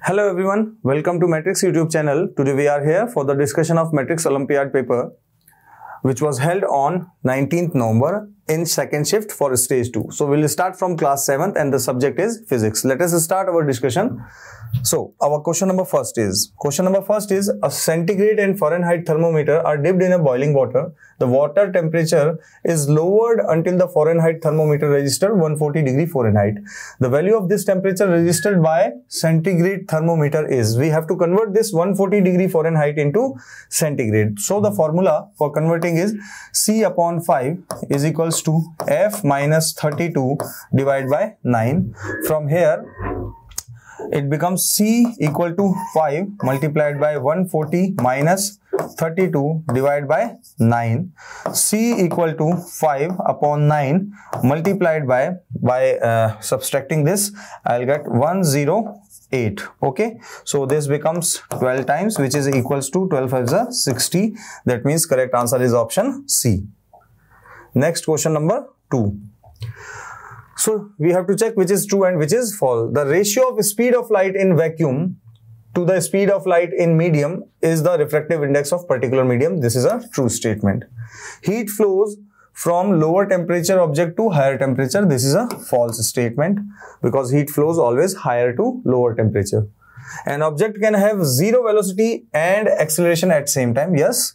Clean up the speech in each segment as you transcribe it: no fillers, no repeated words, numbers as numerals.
Hello everyone, welcome to Matrix YouTube channel. Today we are here for the discussion of Matrix Olympiad paper which was held on 19th November in second shift for stage 2. So we'll start from class 7th and the subject is physics. Let us start our discussion. So our question number first is a centigrade and Fahrenheit thermometer are dipped in a boiling water. The water temperature is lowered until the Fahrenheit thermometer register 140 degree Fahrenheit. The value of this temperature registered by centigrade thermometer is, we have to convert this 140 degree Fahrenheit into centigrade. So the formula for converting is C upon 5 is equals to F minus 32 divided by 9. From here it becomes C equal to 5 multiplied by 140 minus 32 divided by 9. C equal to 5 upon 9 multiplied by subtracting this, I'll get 108. Okay, so this becomes 12 times, which is equals to 12 is 60. That means correct answer is option C. Next question number 2. So we have to check which is true and which is false. The ratio of speed of light in vacuum to the speed of light in medium is the refractive index of particular medium. This is a true statement. Heat flows from lower temperature object to higher temperature. This is a false statement because heat flows always higher to lower temperature. An object can have zero velocity and acceleration at same time. Yes,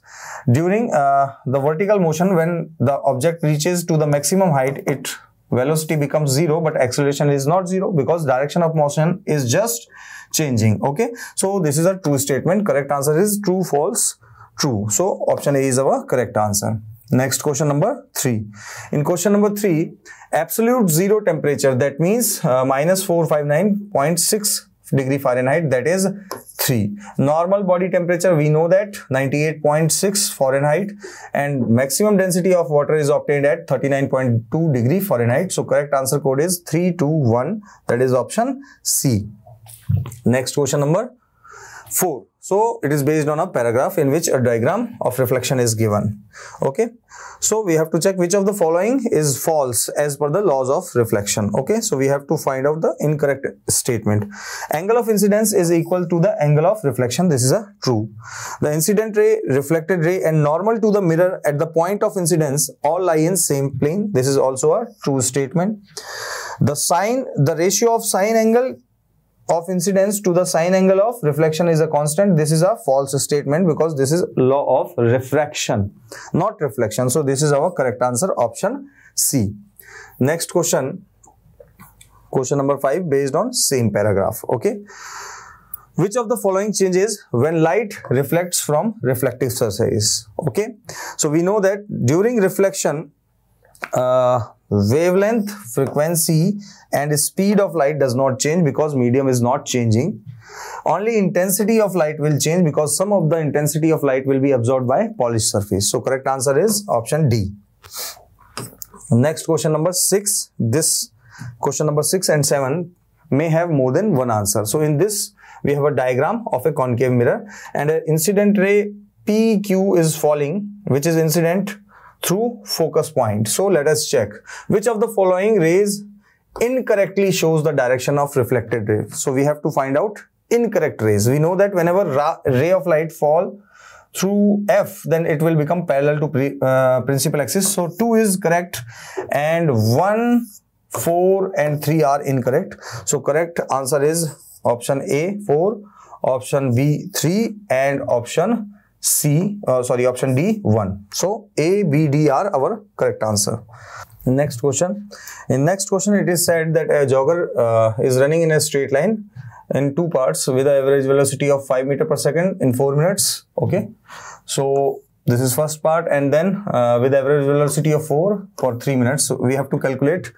during the vertical motion, when the object reaches to the maximum height, its velocity becomes zero, but acceleration is not zero because direction of motion is just changing. Okay, so this is a true statement. Correct answer is true, false, true. So option A is our correct answer. Next question number 3. In question number 3, absolute zero temperature, that means minus 459.6 degree Fahrenheit, that is 3. Normal body temperature, we know that 98.6 Fahrenheit, and maximum density of water is obtained at 39.2 degree Fahrenheit. So correct answer code is 321, that is option C. Next question number 4. So it is based on a paragraph in which a diagram of reflection is given. Okay, so we have to check which of the following is false as per the laws of reflection. Okay, so we have to find out the incorrect statement. Angle of incidence is equal to the angle of reflection. This is a true. The incident ray, reflected ray and normal to the mirror at the point of incidence all lie in same plane. This is also a true statement. The ratio of sine angle of incidence to the sine angle of reflection is a constant. This is a false statement because this is law of refraction, not reflection. So this is our correct answer, option C. Next question, question number 5, based on same paragraph. Okay, which of the following changes when light reflects from reflective surface? Okay, so we know that during reflection wavelength, frequency and speed of light does not change because medium is not changing. Only intensity of light will change because some of the intensity of light will be absorbed by polished surface. So correct answer is option D. Next question number 6. This question number 6 and 7 may have more than one answer. So in this we have a diagram of a concave mirror and an incident ray PQ is falling, which is incident through focus point. So let us check which of the following rays incorrectly shows the direction of reflected ray. So we have to find out incorrect rays. We know that whenever ray of light fall through F, then it will become parallel to principal axis. So 2 is correct and 1, 4 and 3 are incorrect. So correct answer is option A 4, option B 3 and option option D 1. So A, B, D are our correct answer. Next question. In next question it is said that a jogger is running in a straight line in 2 parts with an average velocity of 5 meters per second in 4 minutes. Okay, so this is first part, and then with average velocity of 4 for 3 minutes. So we have to calculate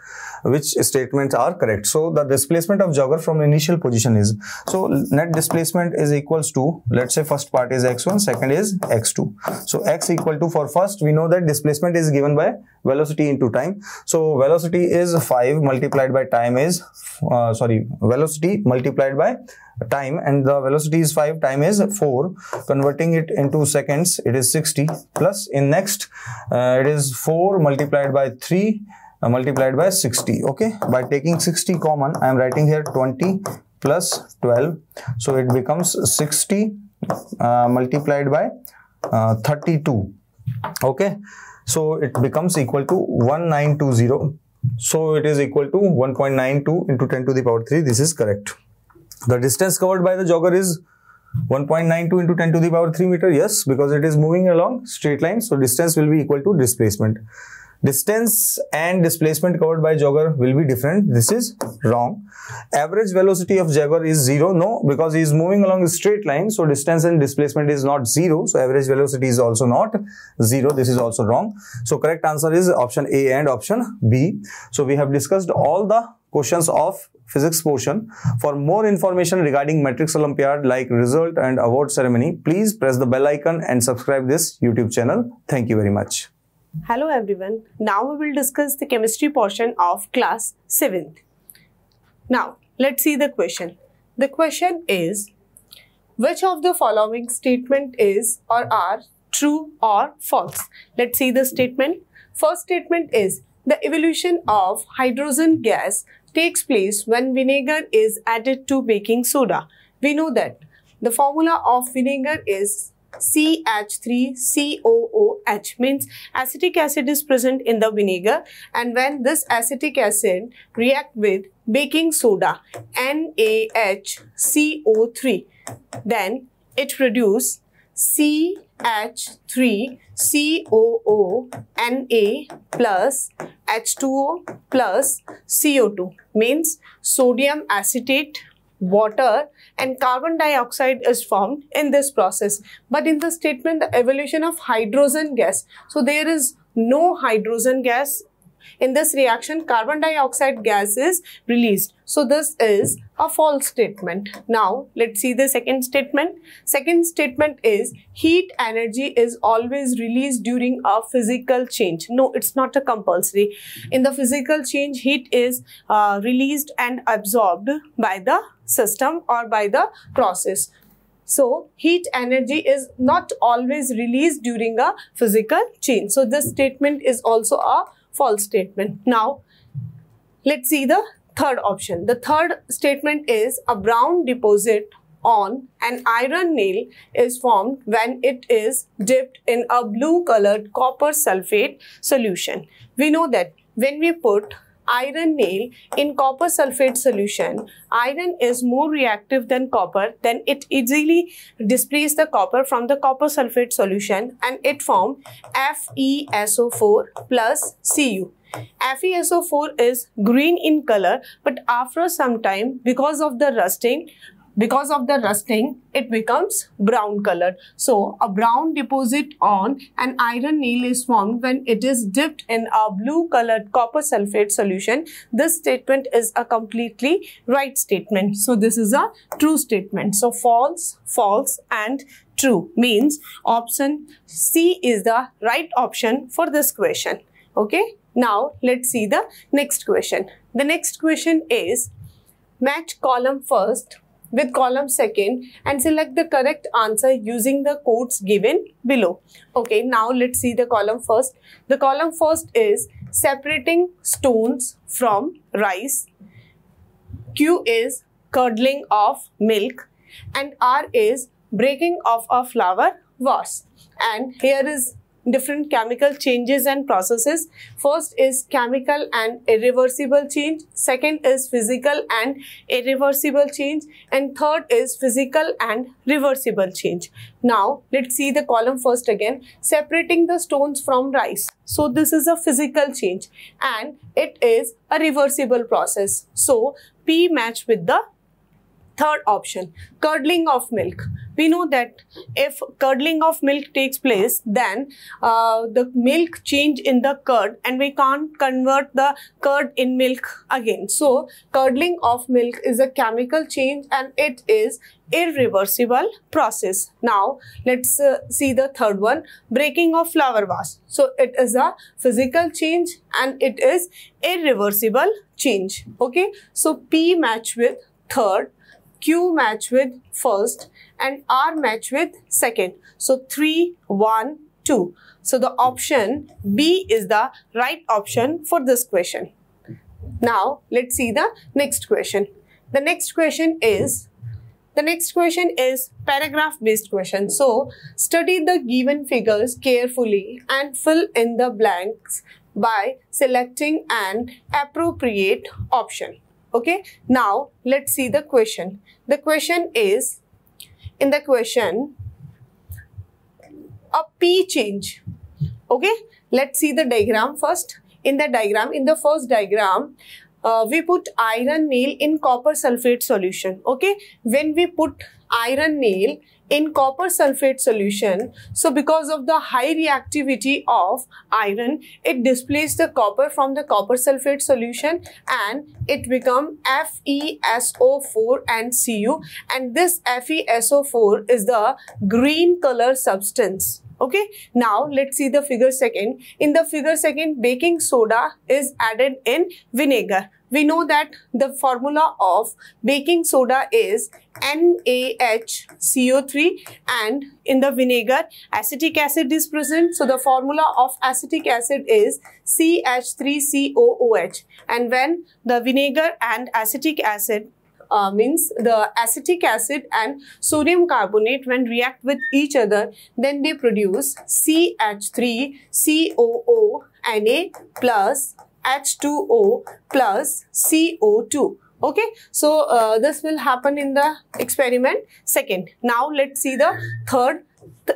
which statements are correct. So the displacement of jogger from initial position is, so net displacement is equals to, let's say first part is x1, second is x2. So x equal to, for first we know that displacement is given by velocity into time. So velocity is 5 multiplied by time is velocity multiplied by time, and the velocity is 5, time is 4. Converting it into seconds, it is 60, plus in next it is 4 multiplied by 3 multiplied by 60. Okay, by taking 60 common, I am writing here 20 plus 12. So it becomes 60 multiplied by 32. Okay. So it becomes equal to 1920. So it is equal to 1.92 into 10 to the power 3. This is correct. The distance covered by the jogger is 1.92 into 10 to the power 3 meter. Yes, because it is moving along straight line. So distance will be equal to displacement. Distance and displacement covered by jogger will be different. This is wrong. Average velocity of jogger is 0. No, because he is moving along a straight line. So distance and displacement is not 0. So average velocity is also not 0. This is also wrong. So correct answer is option A and option B. So we have discussed all the questions of physics portion. For more information regarding Matrix Olympiad like result and award ceremony, please press the bell icon and subscribe this YouTube channel. Thank you very much. Hello everyone. Now we will discuss the chemistry portion of class 7th. Now let's see the question. The question is, which of the following statement is or are true or false? Let's see the statement. First statement is, the evolution of hydrogen gas takes place when vinegar is added to baking soda. We know that the formula of vinegar is CH3COOH, means acetic acid is present in the vinegar, and when this acetic acid react with baking soda NaHCO3, then it produce CH3COONA plus H2O plus CO2, means sodium acetate, water and carbon dioxide is formed in this process. But in the statement, the evolution of hydrogen gas, so there is no hydrogen gas in this reaction. Carbon dioxide gas is released. So this is a false statement. Now let's see the second statement. Second statement is, heat energy is always released during a physical change. No, it's not a compulsory. In the physical change, heat is released and absorbed by the system or by the process. So heat energy is not always released during a physical change. So this statement is also a false statement. Now let's see the third option. The third statement is, a brown deposit on an iron nail is formed when it is dipped in a blue colored copper sulfate solution. We know that when we put iron nail in copper sulfate solution, iron is more reactive than copper, then it easily displaces the copper from the copper sulfate solution and it forms FeSO4 plus Cu. FeSO4 is green in color, but after some time, because of the rusting, it becomes brown colored. So a brown deposit on an iron nail is formed when it is dipped in a blue colored copper sulfate solution. This statement is a completely right statement. So this is a true statement. So false, false and true, means option C is the right option for this question. Okay. Now let's see the next question. The next question is, match column first with column second and select the correct answer using the codes given below. Okay, now let's see the column first. The column first is separating stones from rice. Q is curdling of milk and R is breaking of a flour vase. And here is different chemical changes and processes. First is chemical and irreversible change. Second is physical and irreversible change. And third is physical and reversible change. Now let's see the column first again. Separating the stones from rice. So this is a physical change and it is a reversible process. So P match with the third option, curdling of milk. We know that if curdling of milk takes place, then the milk change in the curd and we can't convert the curd in milk again. So curdling of milk is a chemical change and it is irreversible process. Now let's see the third one, breaking of flour vase. So it is a physical change and it is irreversible change. Okay, so P match with third, Q match with first and R match with second. So 3, 1, 2. So the option B is the right option for this question. Now let's see the next question. The next question is paragraph based question. So study the given figures carefully and fill in the blanks by selecting an appropriate option. Okay, now let's see the question. The question is, in the question, a P change. Okay, let's see the diagram first. In the first diagram, we put iron nail in copper sulfate solution. Okay, when we put iron nail in copper sulfate solution, so because of the high reactivity of iron, it displaced the copper from the copper sulfate solution and it become FeSO4 and Cu, and this FeSO4 is the green color substance. Okay, now let's see the figure second. In the figure second, baking soda is added in vinegar. We know that the formula of baking soda is NaHCO3, and in the vinegar, acetic acid is present. So the formula of acetic acid is CH3COOH. And when the vinegar and acetic acid means the acetic acid and sodium carbonate when react with each other, then they produce CH3COONA plus H2O plus CO2. Okay, so this will happen in the experiment second. Now let's see the third.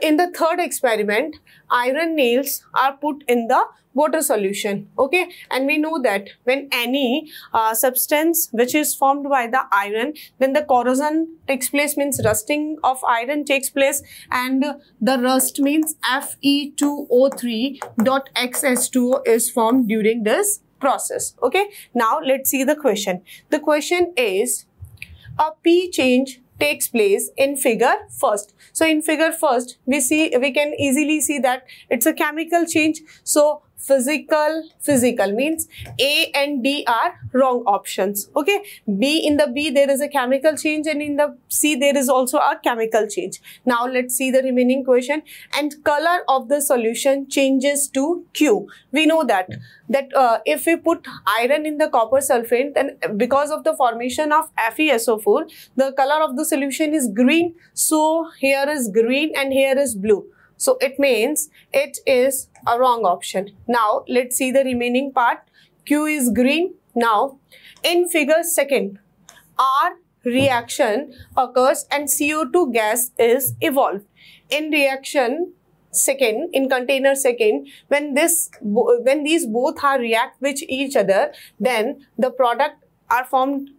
In the third experiment, iron nails are put in the water solution. Okay, and we know that when any substance which is formed by the iron, then the corrosion takes place, means rusting of iron takes place, and the rust means Fe2O3.XH2O is formed during this process. Okay, now let's see the question. The question is, a P change takes place in figure first. So in figure first, we can easily see that it's a chemical change. So physical means A and D are wrong options. Okay, in the B there is a chemical change, and in the C there is also a chemical change. Now let's see the remaining question. And color of the solution changes to Q. We know that if we put iron in the copper sulfate, then because of the formation of FeSO4, the color of the solution is green. So here is green and here is blue. So it means it is a wrong option. Now let's see the remaining part. Q is green. Now in figure second, R reaction occurs and CO2 gas is evolved. In reaction second, in container second, when these both are react with each other, then the product are formed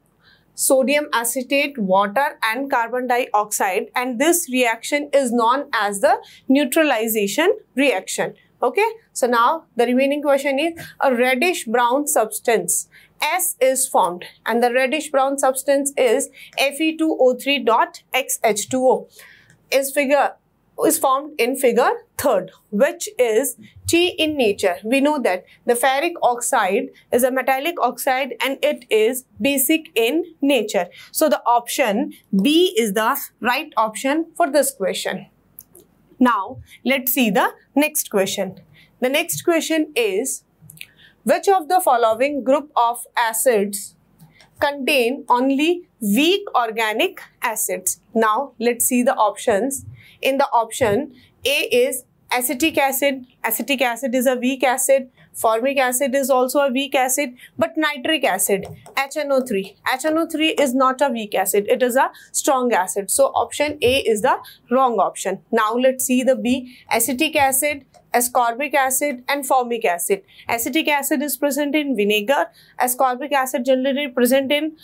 sodium acetate, water and carbon dioxide, and this reaction is known as the neutralization reaction. Okay, so now the remaining question is, a reddish brown substance S is formed, and the reddish brown substance is Fe2O3.XH2O is formed in figure third, which is T in nature. We know that the ferric oxide is a metallic oxide and it is basic in nature. So the option B is the right option for this question. Now let's see the next question. The next question is, which of the following group of acids contain only weak organic acids? Now let's see the options. In the option A is acetic acid. Acetic acid is a weak acid. Formic acid is also a weak acid. But nitric acid, HNO3. HNO3 is not a weak acid. It is a strong acid. So option A is the wrong option. Now let's see the B. Acetic acid, ascorbic acid and formic acid. Acetic acid is present in vinegar. Ascorbic acid generally present in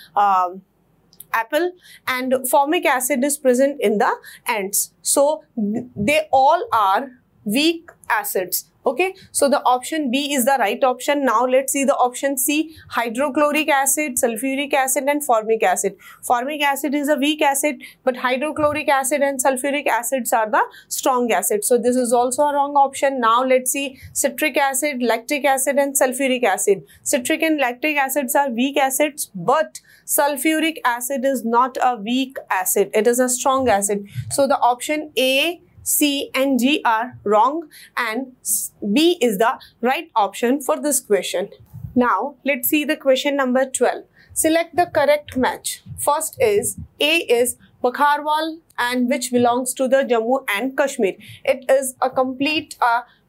apple, and formic acid is present in the ants. So they all are weak acids. Okay, so the option B is the right option. Now let's see the option C. Hydrochloric acid, sulfuric acid and formic acid. Formic acid is a weak acid, but hydrochloric acid and sulfuric acids are the strong acids. So this is also a wrong option. Now let's see citric acid, lactic acid and sulfuric acid. Citric and lactic acids are weak acids, but sulfuric acid is not a weak acid. It is a strong acid. So the option A, C and G are wrong and B is the right option for this question. Now, let's see the question number 12. Select the correct match. First is A is Bakharwal, and which belongs to the Jammu and Kashmir. It is a complete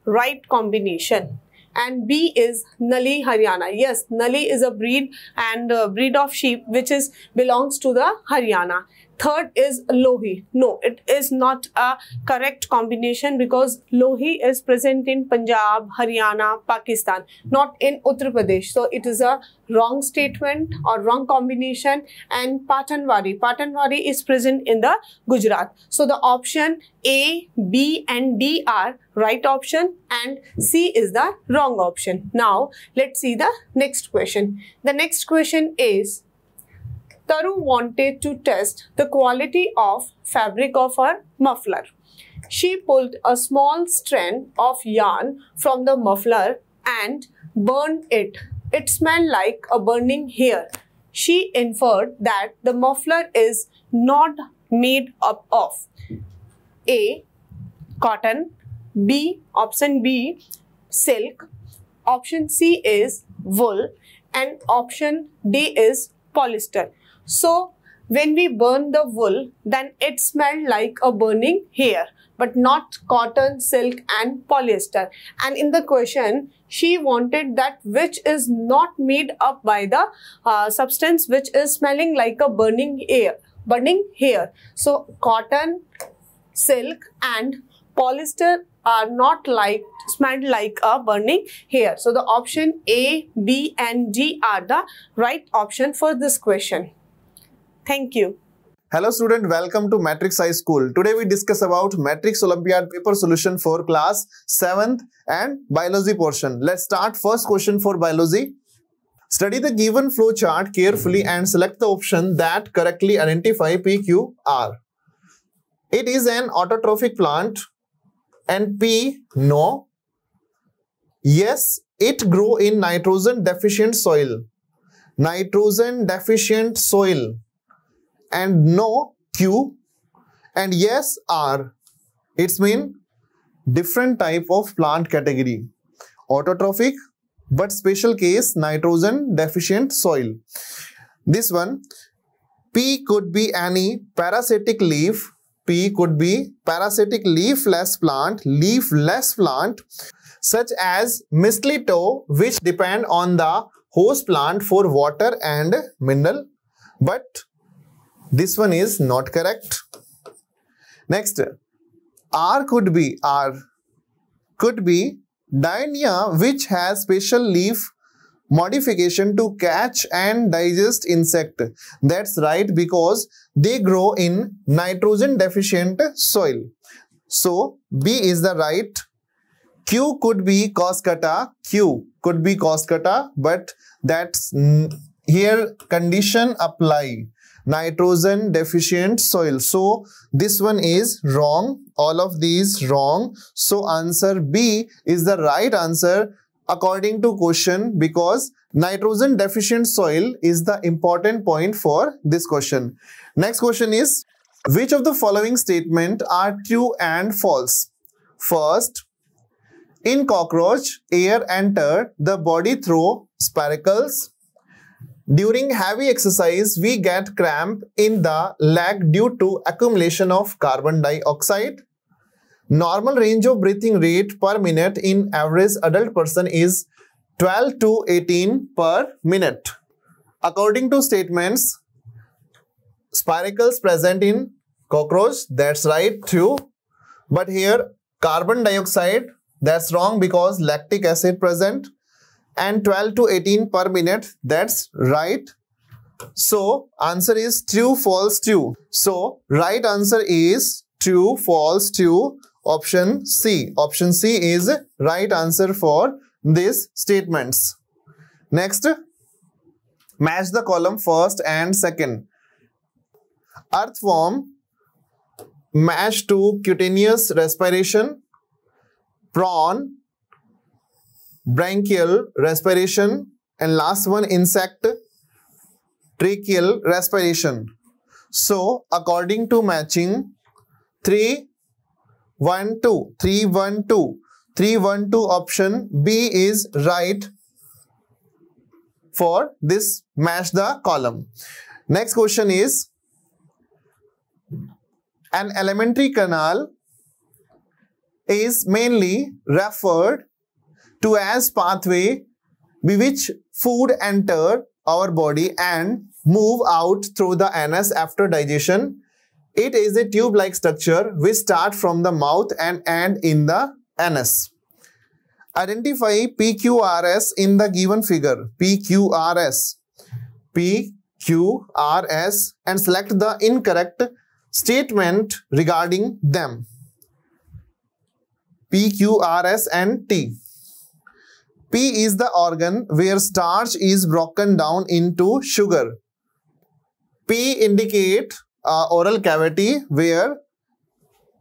right combination. And B is Nali, Haryana. Yes, Nali is a breed and breed of sheep which belongs to the Haryana. Third is Lohi. No, it is not a correct combination because Lohi is present in Punjab, Haryana, Pakistan, not in Uttar Pradesh. So it is a wrong statement or wrong combination. And Patanwari is present in the Gujarat. So the option A, B and D are right option and C is the wrong option. Now let's see the next question. The next question is, Taru wanted to test the quality of fabric of her muffler. She pulled a small strand of yarn from the muffler and burned it. It smelled like a burning hair. She inferred that the muffler is not made up of A, cotton, B, option B, silk, option C is wool, and option D is polyester. So, when we burn the wool, then it smelled like a burning hair, but not cotton, silk and polyester. And in the question, she wanted that which is not made up by the substance which is smelling like a burning hair. So, cotton, silk and polyester are not smelled like a burning hair. So, the option A, B and D are the right option for this question. Thank you. Hello student, welcome to Matrix High School. Today we discuss about Matrix Olympiad paper solution for class 7th and biology portion. Let's start first question for biology. Study the given flow chart carefully and select the option that correctly identify PQR. It is an autotrophic plant and P, no. Yes, it grow in nitrogen deficient soil. Nitrogen deficient soil. And no, Q, and yes, R. It's mean different type of plant category. Autotrophic, but special case nitrogen deficient soil. This one, P could be any parasitic leaf. P could be parasitic leafless plant, such as mistletoe, which depend on the host plant for water and mineral. But this one is not correct. Next, R could be Dynia, which has special leaf modification to catch and digest insect. That's right, because they grow in nitrogen deficient soil. So B is the right. Q could be Coscata. But that's here condition apply. Nitrogen deficient soil. So this one is wrong. All of these wrong. So answer B is the right answer according to question, because nitrogen deficient soil is the important point for this question. Next question is, which of the following statement are true and false? First, in cockroach, air enter the body through spiracles. During heavy exercise, we get cramp in the leg due to accumulation of carbon dioxide. Normal range of breathing rate per minute in average adult person is 12 to 18 per minute. According to statements, spiracles present in cockroach, that's right, true. But here carbon dioxide, that's wrong because lactic acid present. And 12 to 18 per minute, that's right. So answer is true, false, true. So right answer is true, false, true. Option C. Option C is right answer for these statements. Next, match the column first and second. Earthworm match to cutaneous respiration. Prawn branchial respiration, and last one insect tracheal respiration. So according to matching, 3, 1, 2, 3, 1, 2, 3, 1, 2 option B is right. for this match the column. Next question is, an alimentary canal is mainly referred to as pathway by which food enter our body and move out through the anus after digestion. It is a tube-like structure which starts from the mouth and end in the anus. Identify PQRS in the given figure. PQRS. PQRS and select the incorrect statement regarding them. PQRS and T. P is the organ where starch is broken down into sugar. P indicate oral cavity where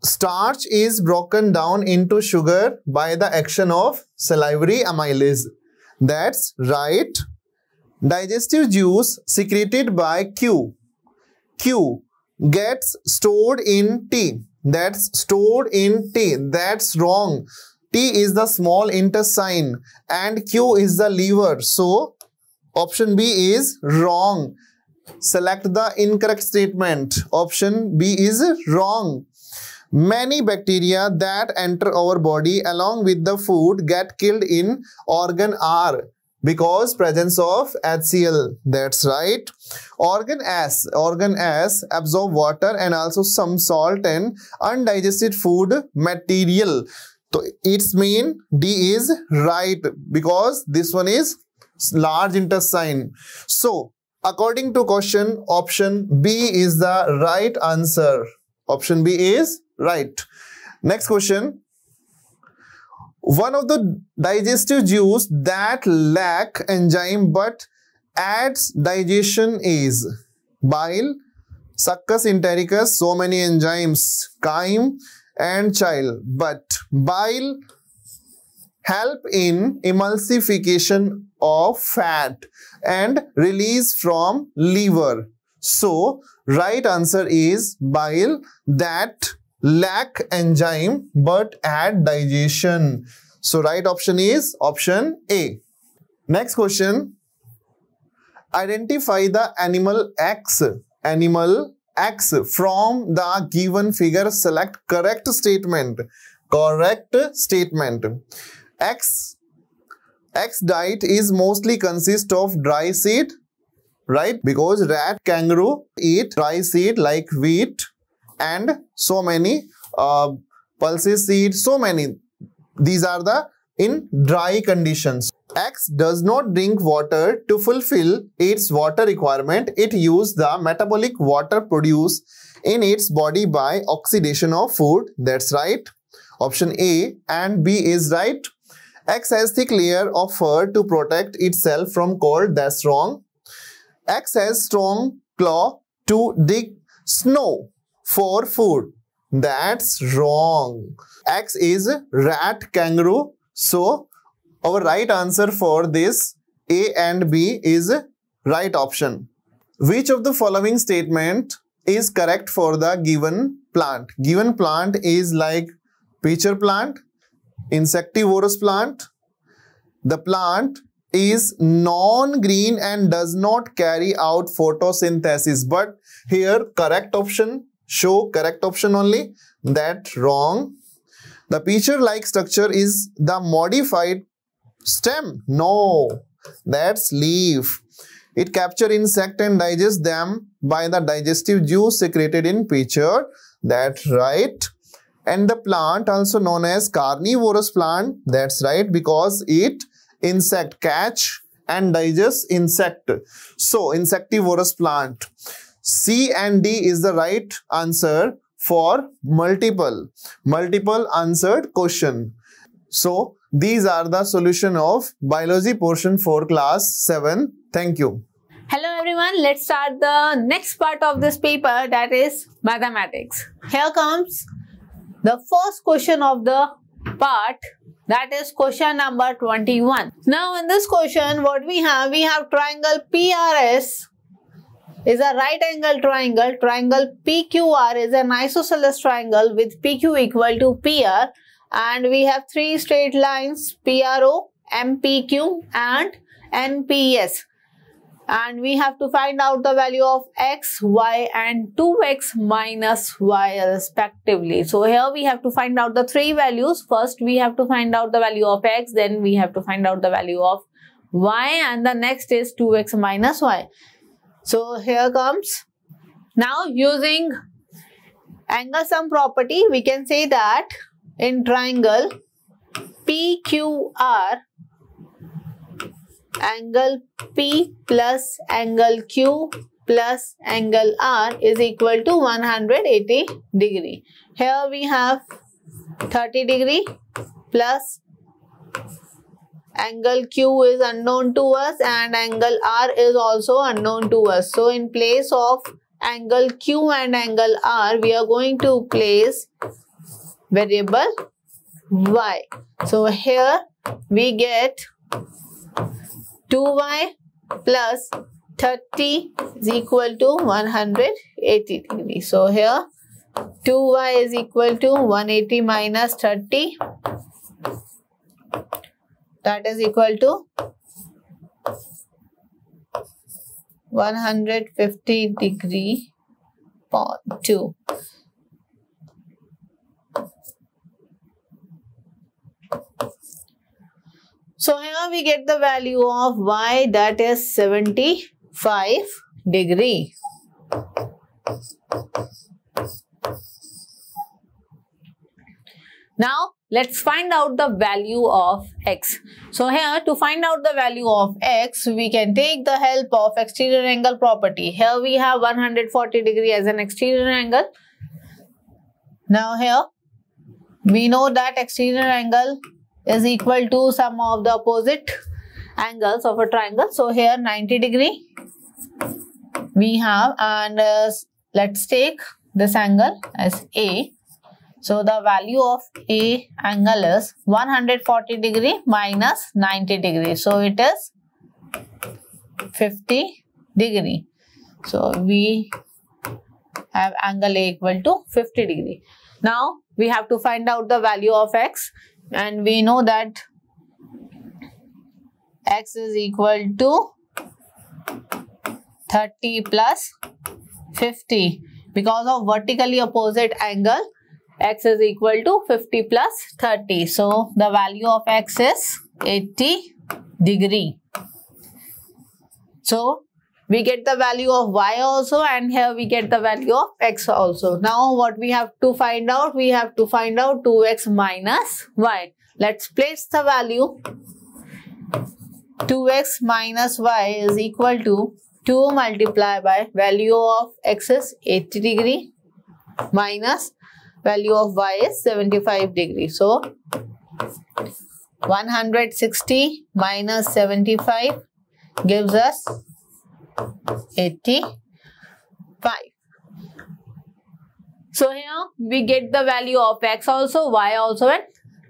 starch is broken down into sugar by the action of salivary amylase. That's right. Digestive juice secreted by Q. Q gets stored in T. That's stored in T. That's wrong. T is the small intestine and Q is the liver. So option B is wrong. Select the incorrect statement. Option B is wrong. Many bacteria that enter our body along with the food get killed in organ R because presence of HCl. That's right. Organ S absorb water and also some salt and undigested food material. So its mean D is right because this one is large intestine. So according to question, option B is the right answer. Option B is right. Next question. One of the digestive juice that lack enzyme but adds digestion is bile, succus entericus, so many enzymes, chyme and chyle. But bile help in emulsification of fat and release from liver. So right answer is bile that lack enzyme but add digestion. So right option is option A. Next question. Identify the animal X. Animal X from the given figure. Select correct statement. Correct statement. X diet is mostly consist of dry seed, right? Because rat, kangaroo eat dry seed like wheat and so many pulses seed, so many. These are the in dry conditions. X does not drink water to fulfill its water requirement. It uses the metabolic water produced in its body by oxidation of food. That's right. Option A and B is right. X has thick layer of fur to protect itself from cold. That's wrong. X has strong claw to dig snow for food. That's wrong. X is rat, kangaroo. So our right answer for this A and B is right option. Which of the following statement is correct for the given plant? Given plant is like pitcher plant, insectivorous plant. The plant is non-green and does not carry out photosynthesis. But here correct option, show correct option only. That's wrong. The pitcher-like structure is the modified stem. No, that's leaf. It captures insect and digests them by the digestive juice secreted in pitcher. That's right. And the plant also known as carnivorous plant. That's right, because it insect catch and digest insect. So insectivorous plant. C and D is the right answer for multiple answered question. So these are the solution of biology portion for class 7. Thank you. Hello everyone, let's start the next part of this paper, that is mathematics. Here comes the first question of the part, that is question number 21. Now in this question what we have triangle PRS is a right angle triangle. Triangle PQR is an isosceles triangle with PQ equal to PR, and we have three straight lines PRO, MPQ and NPS. and we have to find out the value of x, y and 2x minus y respectively. So here we have to find out the three values. First we have to find out the value of x, then we have to find out the value of y, and the next is 2x minus y. So here comes. Now using angle sum property, we can say that in triangle PQR, angle P plus angle Q plus angle R is equal to 180 degree. Here we have 30 degree plus angle Q is unknown to us and angle R is also unknown to us. So in place of angle Q and angle R, we are going to place variable y. So here we get 2y plus 30 is equal to 180 degree. So here 2y is equal to 180 minus 30, that is equal to 150 degree 2. So here we get the value of y, that is 75 degree. Now let's find out the value of x. So here to find out the value of x, we can take the help of exterior angle property. Here we have 140 degree as an exterior angle. Now here we know that exterior angle is equal to sum of the opposite angles of a triangle. So here 90 degree we have, and let's take this angle as A. So the value of A angle is 140 degree minus 90 degree. So it is 50 degree. So we have angle A equal to 50 degree. Now we have to find out the value of x, and we know that x is equal to 30 plus 50. Because of vertically opposite angle, x is equal to 50 plus 30. So the value of x is 80 degree. So we get the value of y also, and here we get the value of x also. Now what we have to find out? We have to find out 2x minus y. Let's place the value. 2x minus y is equal to 2 multiplied by value of x is 80 degree minus value of y is 75 degree. So 160 minus 75 gives us 85. So here we get the value of x also, y also, and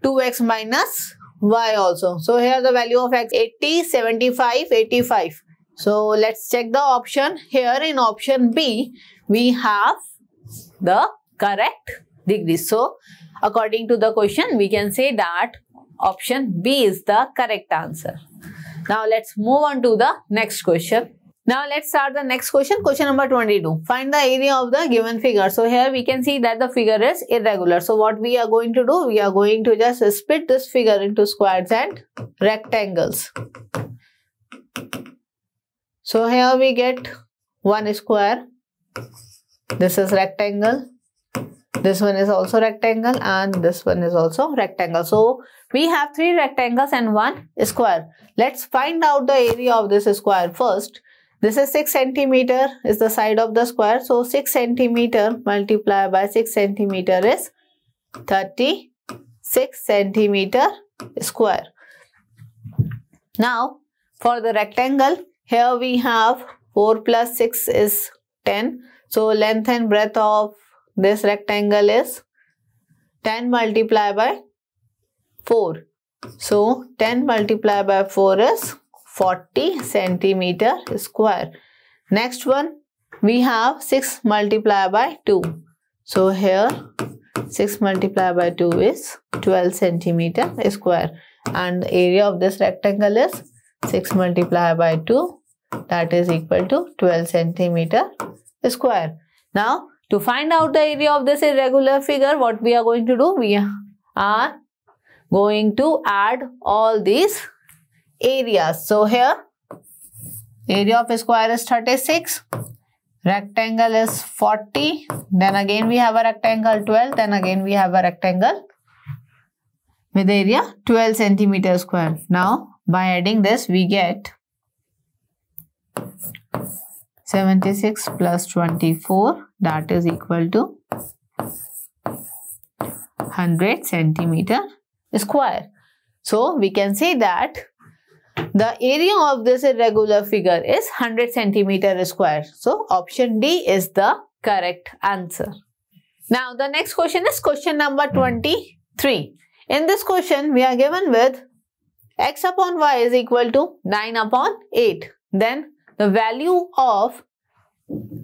2x minus y also. So here the value of x 80, 75, 85. So let's check the option. Here in option B we have the correct degree. So according to the question, we can say that option B is the correct answer. Now let's move on to the next question. Now let's start the next question. Question number 22. Find the area of the given figure. So here we can see that the figure is irregular. So what we are going to do? We are going to just split this figure into squares and rectangles. So here we get one square. This is rectangle. This one is also rectangle, and this one is also rectangle. So we have 3 rectangles and 1 square. Let's find out the area of this square first. This is 6 centimeter is the side of the square. So 6 centimeter multiplied by 6 centimeter is 36 centimeter square. Now for the rectangle, here we have 4 plus 6 is 10. So length and breadth of this rectangle is 10 multiplied by 4. So 10 multiplied by 4 is 40 centimeter square. Next one we have 6 multiplied by 2. So here 6 multiplied by 2 is 12 centimeter square. And the area of this rectangle is 6 multiplied by 2 that is equal to 12 centimeter square. Now, to find out the area of this irregular figure, what we are going to do? We are going to add all these areas. So, here, area of a square is 36. Rectangle is 40. Then again we have a rectangle 12. Then again we have a rectangle with area 12 centimeter square. Now, by adding this, we get 76 plus 24, that is equal to 100 centimeter square. So, we can say that the area of this irregular figure is 100 centimeter square. So, option D is the correct answer. Now, the next question is question number 23. In this question, we are given with x upon y is equal to 9 upon 8. Then, the value of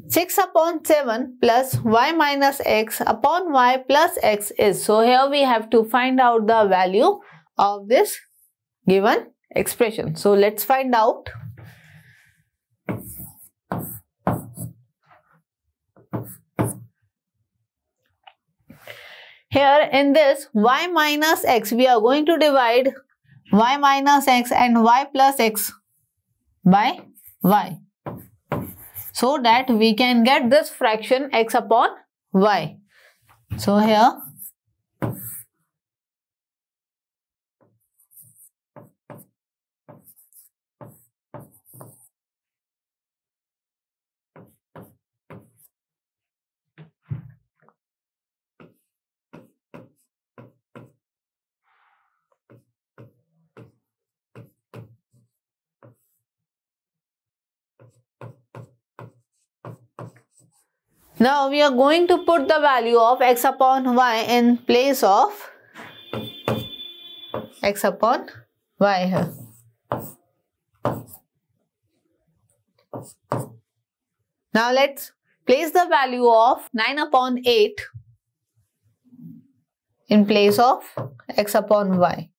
6 upon 7 plus y minus x upon y plus x is. So, here we have to find out the value of this given expression. So, let's find out. Here in this y minus x, we are going to divide y minus x and y plus x by y, so that we can get this fraction x upon y. So, here now we are going to put the value of x upon y in place of x upon y here. Now let's place the value of 9 upon 8 in place of x upon y.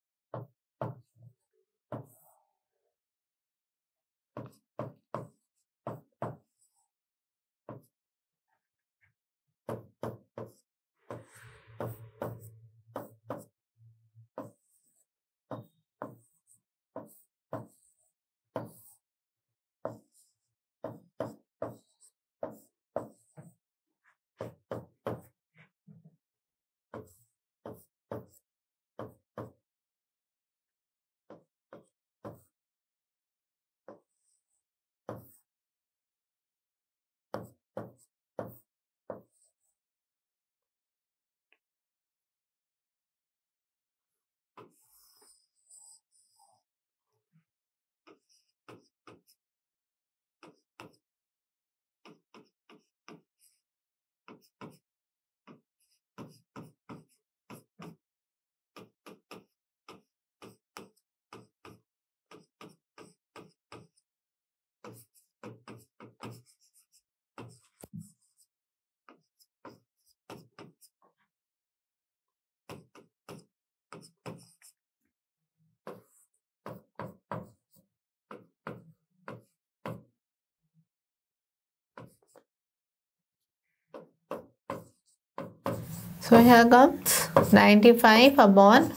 So, here comes 95 upon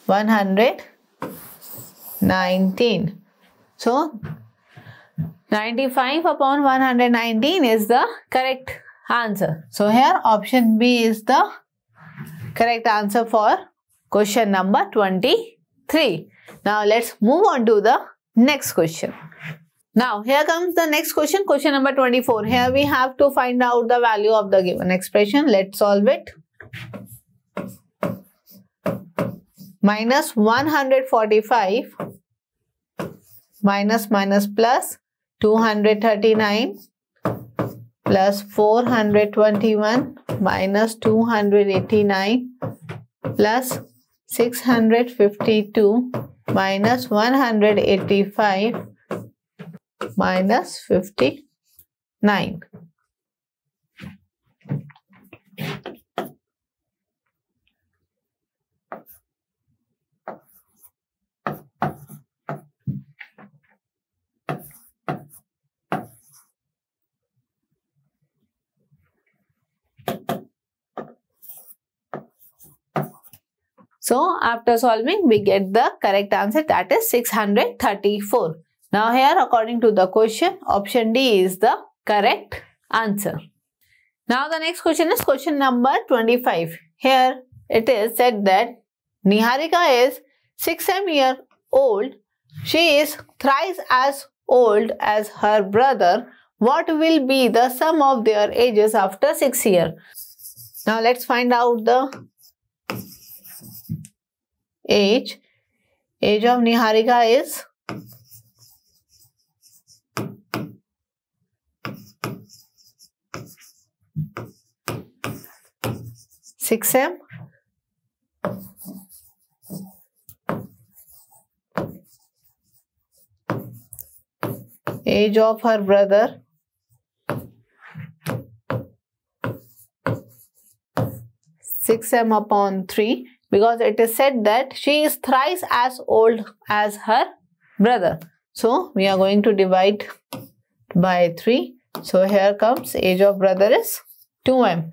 119. So, 95 upon 119 is the correct answer. So, here option B is the correct answer for question number 23. Now, let's move on to the next question. Now, here comes the next question, question number 24. Here we have to find out the value of the given expression. Let's solve it. Minus 145 minus plus 239 plus 421 minus 289 plus 652 minus 185 minus 59. So after solving, we get the correct answer, that is 634. Now here, according to the question, option D is the correct answer. Now the next question is question number 25. Here it is said that Niharika is 6 years old. She is thrice as old as her brother. What will be the sum of their ages after 6 years? Now let's find out the age. Age of Niharika is 6M. Age of her brother 6M upon 3, because it is said that she is thrice as old as her brother. So we are going to divide by 3. So here comes age of brother is 2M.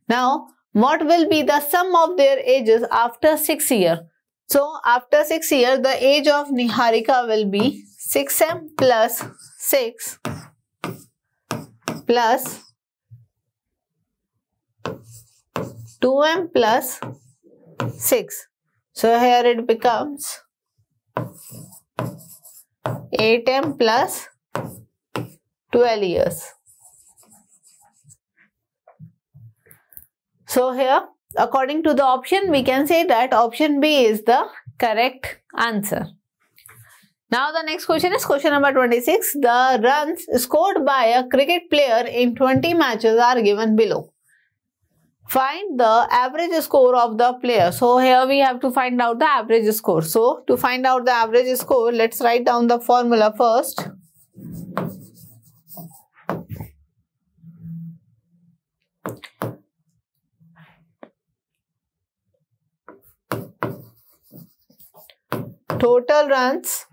Now what will be the sum of their ages after 6 years? So after 6 years, the age of Niharika will be 6M plus 6 plus 2M plus 6. So here it becomes 8M plus 12 years. So here, according to the option, we can say that option B is the correct answer. Now the next question is question number 26. The runs scored by a cricket player in 20 matches are given below. Find the average score of the player. So here we have to find out the average score. So to find out the average score, let's write down the formula first. Total runs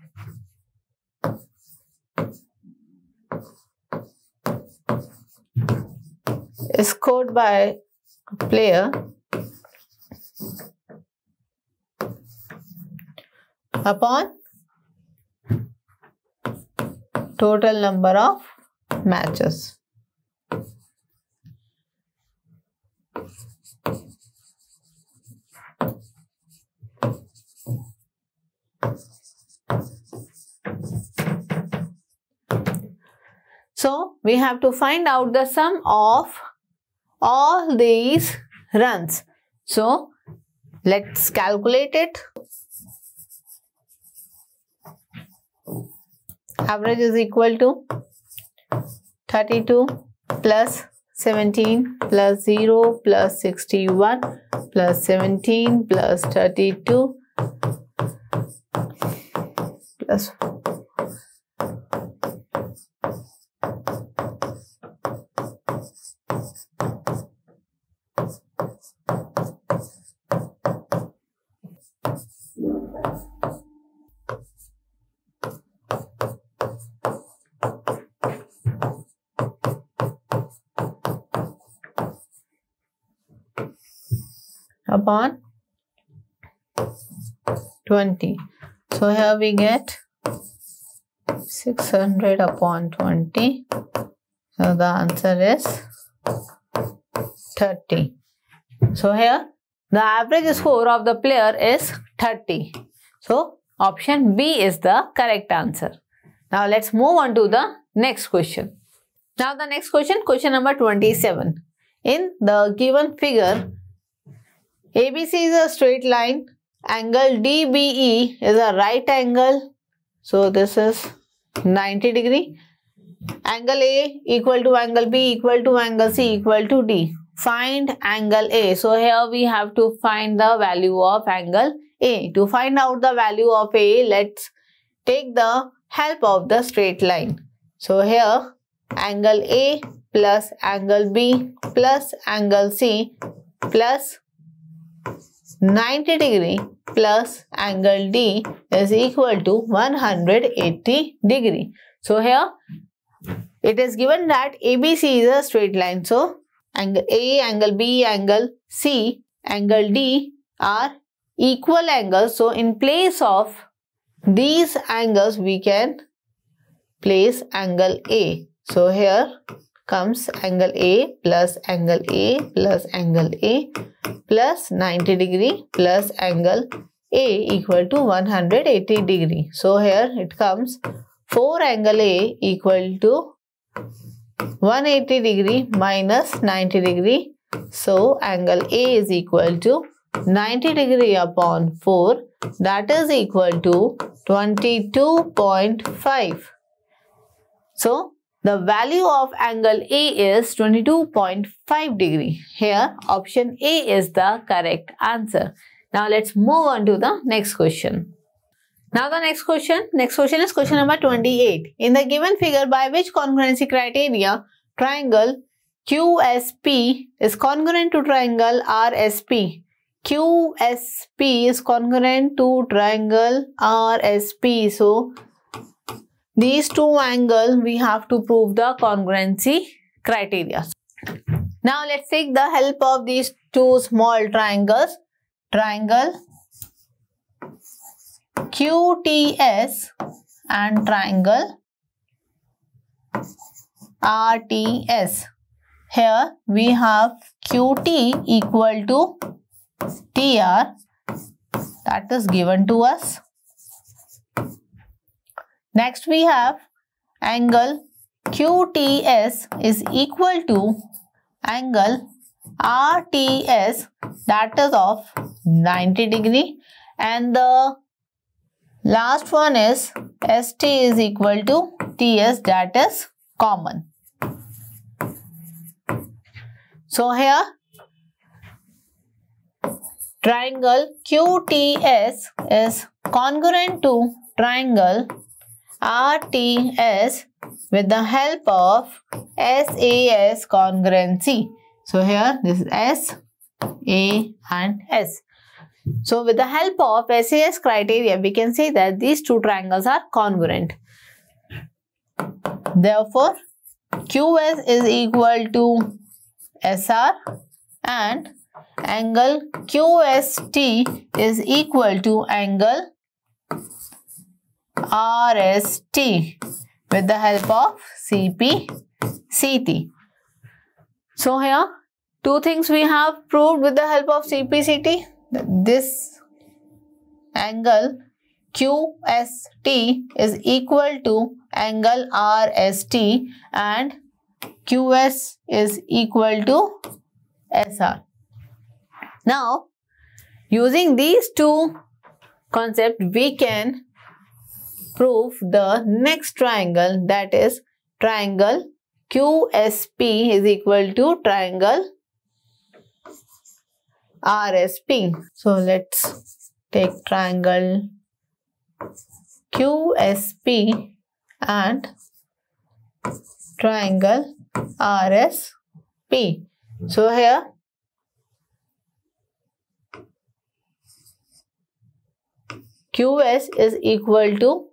scored by a player upon total number of matches. So we have to find out the sum of all these runs. So let's calculate it. Average is equal to 32 plus 17 plus 0 plus 61 plus 17 plus 32 plus upon 20. So here we get 600 upon 20. So the answer is 30. So here the average score of the player is 30. So option B is the correct answer. Now let's move on to the next question. Now the next question, question number 27. In the given figure, ABC is a straight line, angle DBE is a right angle, so this is 90 degree. Angle A equal to angle B equal to angle C equal to D. Find angle A. So here we have to find the value of angle A. To find out the value of A, let's take the help of the straight line. So here angle A plus angle B plus angle C plus 90 degree plus angle D is equal to 180 degree. So here it is given that ABC is a straight line. So angle A, angle B, angle C, angle D are equal angles. So in place of these angles, we can place angle A. So here comes angle A plus angle A plus angle A plus 90 degree plus angle A equal to 180 degree. So here it comes 4 angle A equal to 180 degree minus 90 degree. So angle A is equal to 90 degree upon 4, that is equal to 22.5. So the value of angle A is 22.5 degree. Here option A is the correct answer. Now let's move on to the next question. Now the next question is question number 28. In the given figure, by which congruency criteria triangle QSP is congruent to triangle RSP? QSP is congruent to triangle RSP. So these two angles we have to prove the congruency criteria. Now let's take the help of these two small triangles. Triangle QTS and triangle RTS. Here we have QT equal to TR, that is given to us. Next we have angle QTS is equal to angle RTS, that is of 90 degree, and the last one is ST is equal to TS, that is common. So here triangle QTS is congruent to triangle RTS with the help of SAS congruency. So here this is S, A and S. So with the help of SAS criteria, we can say that these two triangles are congruent. Therefore, QS is equal to SR and angle QST is equal to angle RST with the help of CPCT. So here two things we have proved with the help of CPCT. This angle QST is equal to angle RST and QS is equal to SR. Now, using these two concepts, we can prove the next triangle, that is triangle QSP is equal to triangle RSP. So let's take triangle QSP and triangle RSP. So here QS is equal to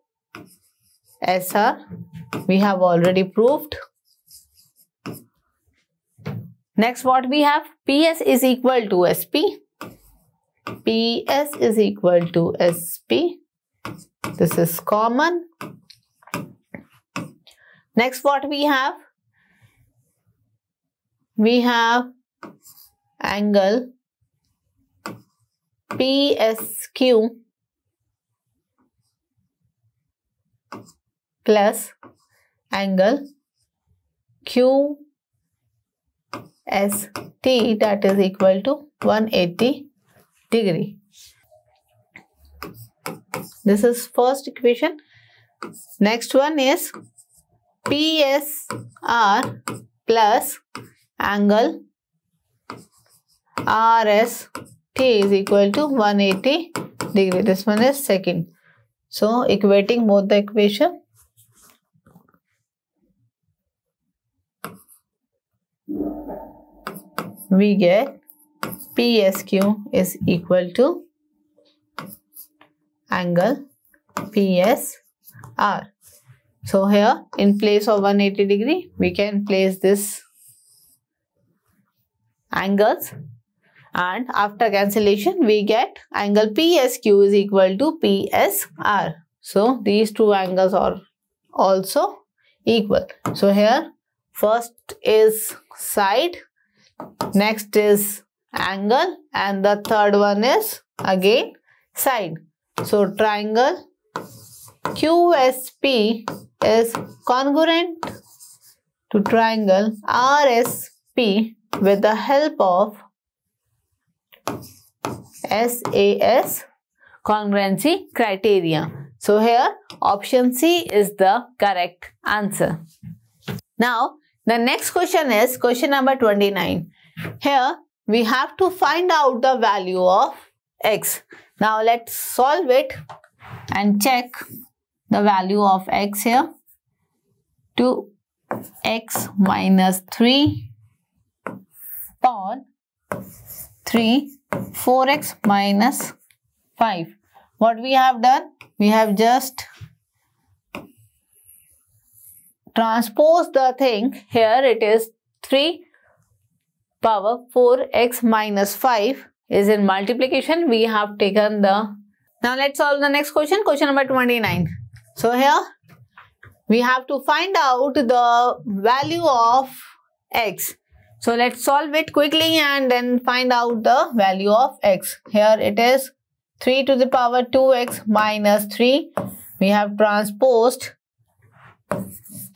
SR. We have already proved. Next what we have, PS is equal to SP. PS is equal to SP. This is common. Next what we have? We have angle PSQ plus angle QST, that is equal to 180 degree. This is first equation. Next one is PSR plus angle RST is equal to 180 degree. This one is second. So equating both the equation, we get PSQ is equal to angle PSR. So here in place of 180 degree, we can place this angles and after cancellation we get angle PSQ is equal to PSR. So these two angles are also equal. So here first is side, next is angle, and the third one is again side. So triangle QSP is congruent to triangle RSP with the help of SAS congruency criteria. So here option C is the correct answer. Now the next question is question number 29. Here we have to find out the value of x. Now let's solve it and check the value of x here. 2x minus 3 upon 3, 4x minus 5. What we have done? We have just transposed the thing. Here it is 3 power 4x minus 5 is in multiplication. We have taken the... Now let's solve the next question. Question number 29. So here we have to find out the value of x. So let's solve it quickly and then find out the value of x. Here it is 3 to the power 2x minus 3. We have transposed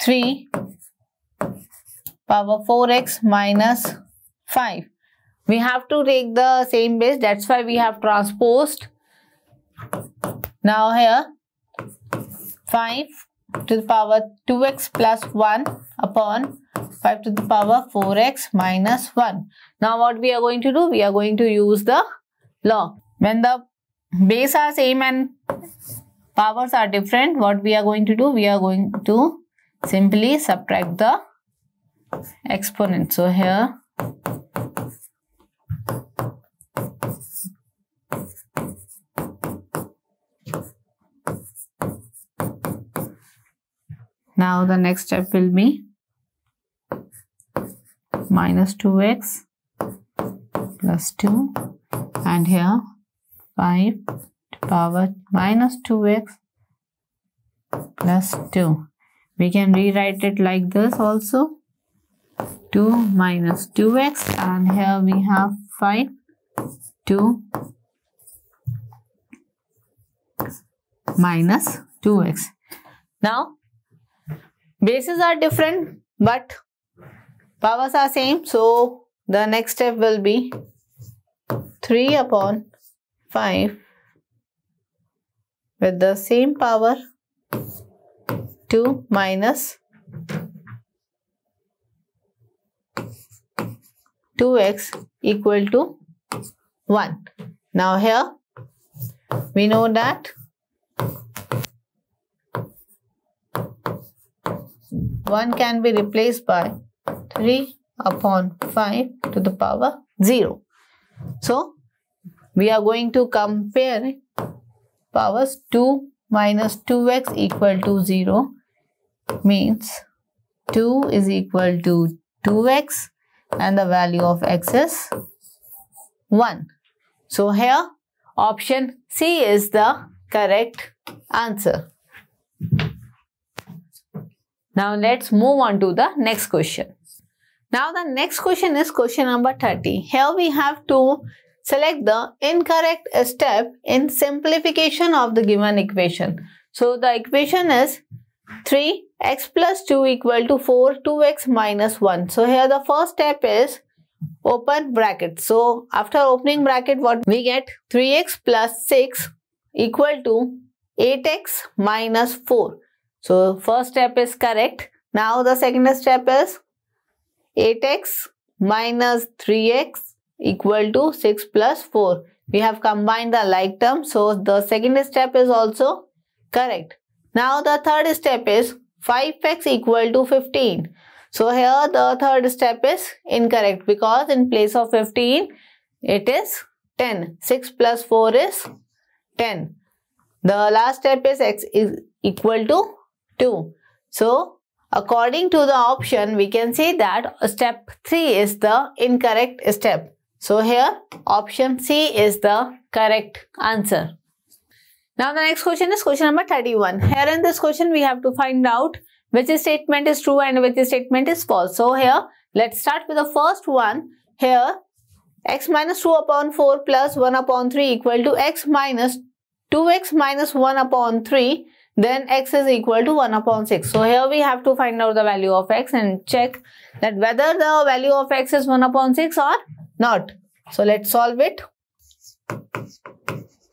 3 power 4x minus 5. We have to take the same base. That's why we have transposed. Now here 5 to the power 2x plus 1 upon 5 to the power 4x minus 1. Now what we are going to do? We are going to use the law. When the base are same and powers are different, what we are going to do? We are going to simply subtract the exponent. So here now the next step will be minus 2x plus 2 and here 5 to power minus 2x plus 2. We can rewrite it like this also. 2 minus 2x and here we have 5 2 minus 2x. Now bases are different but powers are same, so the next step will be 3 upon 5 with the same power 2 minus 2x equal to 1. Now here we know that 1 can be replaced by 3 upon 5 to the power 0. So we are going to compare powers. 2 minus 2x equal to 0 means 2 is equal to 2x and the value of x is 1. So here option C is the correct answer. Now let's move on to the next question. Now the next question is question number 30. Here we have to select the incorrect step in simplification of the given equation. So the equation is 3x plus 2 equal to 4, 2x minus 1. So here the first step is open bracket. So after opening bracket, what we get? 3x plus 6 equal to 8x minus 4. So first step is correct. Now the second step is 8x minus 3x equal to 6 plus 4. We have combined the like terms, so the second step is also correct. Now the third step is 5x equal to 15. So here the third step is incorrect because in place of 15 it is 10. 6 plus 4 is 10. The last step is x is equal to 2. So according to the option we can say that step 3 is the incorrect step. So here option C is the correct answer. Now the next question is question number 31. Here in this question we have to find out which statement is true and which statement is false. So here let's start with the first one. Here x minus 2 upon 4 plus 1 upon 3 equal to x minus 2x minus 1 upon 3. Then x is equal to 1 upon 6. So here we have to find out the value of x and check that whether the value of x is 1 upon 6 or not. So let's solve it.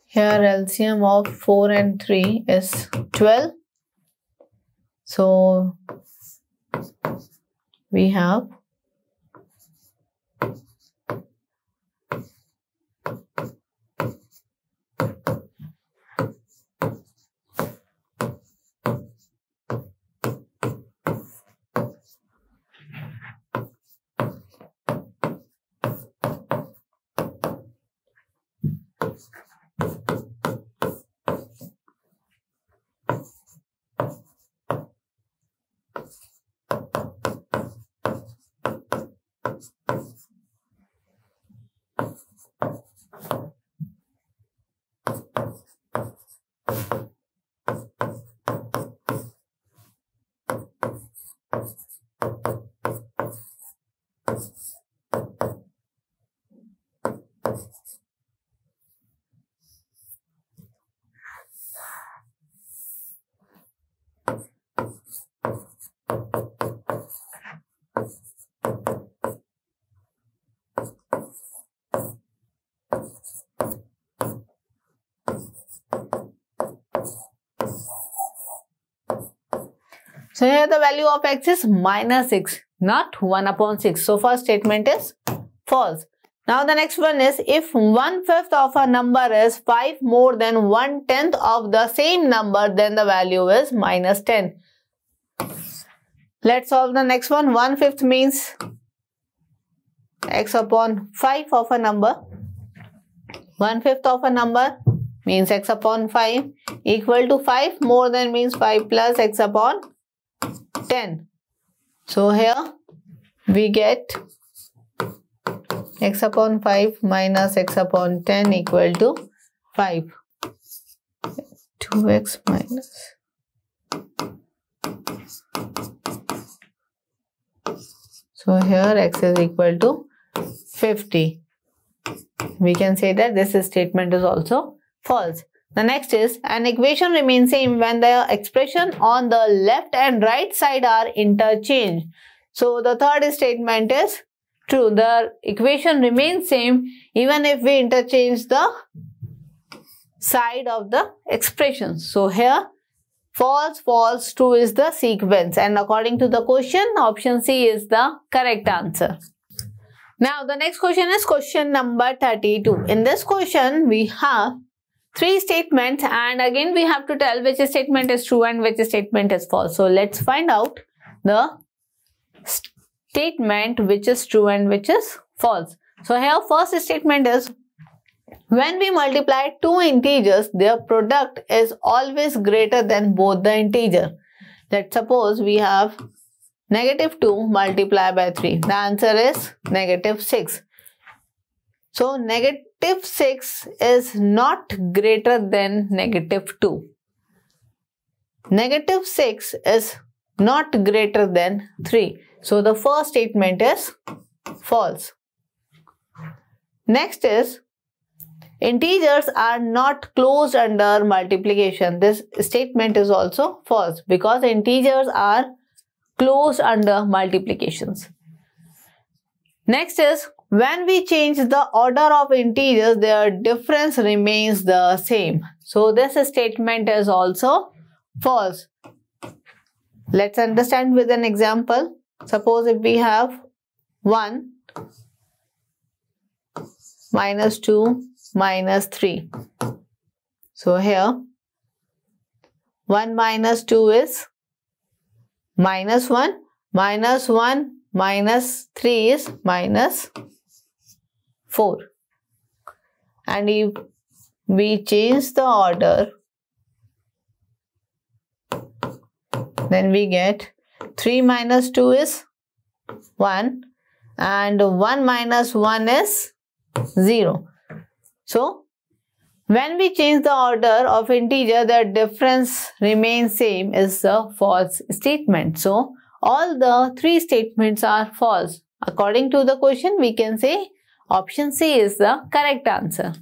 Here LCM of 4 and 3 is 12. So we have So here the value of x is minus 6, not 1 upon 6. So first statement is false. Now the next one is if 1/5 of a number is 5 more than 1/10 of the same number, then the value is minus 10. Let's solve the next one. 1/5 means x upon 5 of a number. 1/5 of a number means x upon 5 equal to 5 more than means 5 plus x upon 10. So here we get x upon 5 minus x upon 10 equal to 5. 2x minus. So here x is equal to 50. We can say that this statement is also false. The next is an equation remains same when the expression on the left and right side are interchanged. So the third statement is true. The equation remains same even if we interchange the side of the expression. So here false, false, true is the sequence, and according to the question, option C is the correct answer. Now the next question is question number 32. In this question we have 3 statements, and again we have to tell which statement is true and which statement is false. So let's find out the statement which is true and which is false. So here first statement is when we multiply two integers, their product is always greater than both the integer. Let's suppose we have negative 2 multiplied by 3. The answer is negative 6. So negative 6 is not greater than negative 2. Negative 6 is not greater than 3. So the first statement is false. Next is integers are not closed under multiplication. This statement is also false because integers are closed under multiplications. Next is when we change the order of integers, their difference remains the same. So this statement is also false. Let's understand with an example. Suppose if we have 1 minus 2 minus 3. So here 1 minus 2 is minus 1, minus 1 minus 3 is minus 4. And if we change the order, then we get 3 minus 2 is 1 and 1 minus 1 is 0. So when we change the order of integer, the difference remains same is the false statement. So all the three statements are false. According to the question, we can say option C is the correct answer.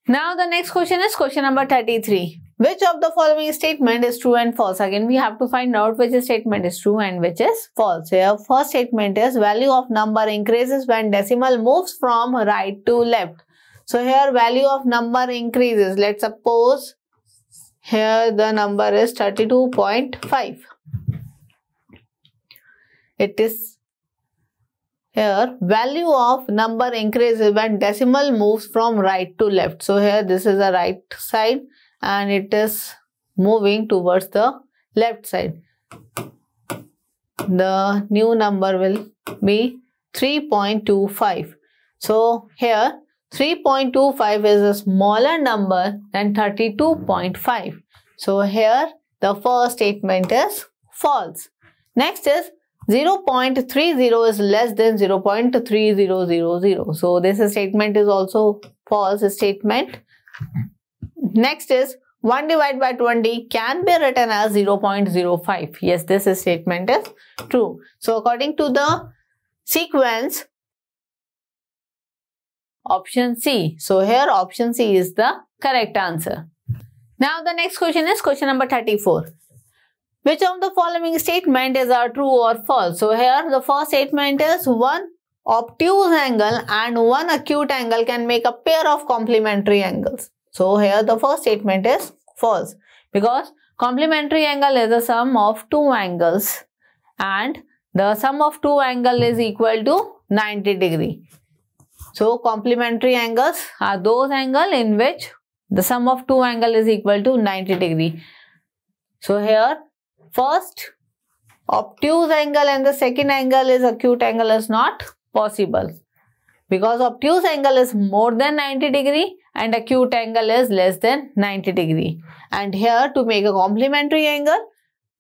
Now the next question is question number 33. Which of the following statement is true and false? Again, we have to find out which statement is true and which is false. Here, first statement is value of number increases when decimal moves from right to left. So here value of number increases. Let's suppose here the number is 32.5. It is here value of number increases when decimal moves from right to left. So here this is the right side and it is moving towards the left side. The new number will be 3.25. So here 3.25 is a smaller number than 32.5. So here the first statement is false. Next is 0.30 is less than 0.3000. So this statement is also false statement. Next is 1 divided by 20 can be written as 0.05. Yes, this statement is true. So according to the sequence, option C. So here option C is the correct answer. Now the next question is question number 34. Which of the following statement is true or false? So here the first statement is one obtuse angle and one acute angle can make a pair of complementary angles. So here the first statement is false because complementary angle is the sum of two angles and the sum of two angles is equal to 90 degree. So complementary angles are those angles in which the sum of two angles is equal to 90 degree. So here first obtuse angle and the second angle is acute angle is not possible because obtuse angle is more than 90 degree and acute angle is less than 90 degree. And here to make a complementary angle,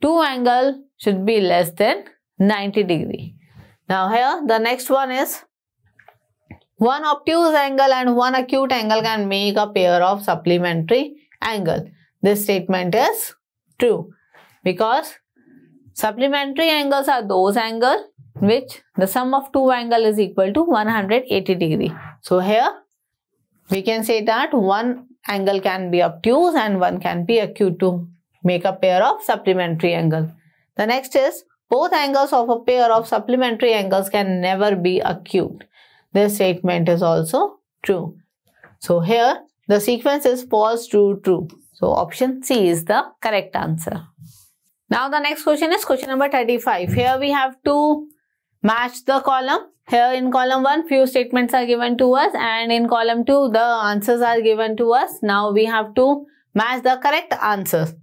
two angles should be less than 90 degree. Now here the next one is one obtuse angle and one acute angle can make a pair of supplementary angle. This statement is true because supplementary angles are those angles which the sum of two angles is equal to 180 degree. So here we can say that one angle can be obtuse and one can be acute to make a pair of supplementary angle. The next is both angles of a pair of supplementary angles can never be acute. This statement is also true. So here the sequence is false, true, true. So option C is the correct answer. Now the next question is question number 35. Here we have to match the column. Here in column 1 few statements are given to us and in column 2 the answers are given to us. Now we have to match the correct answers.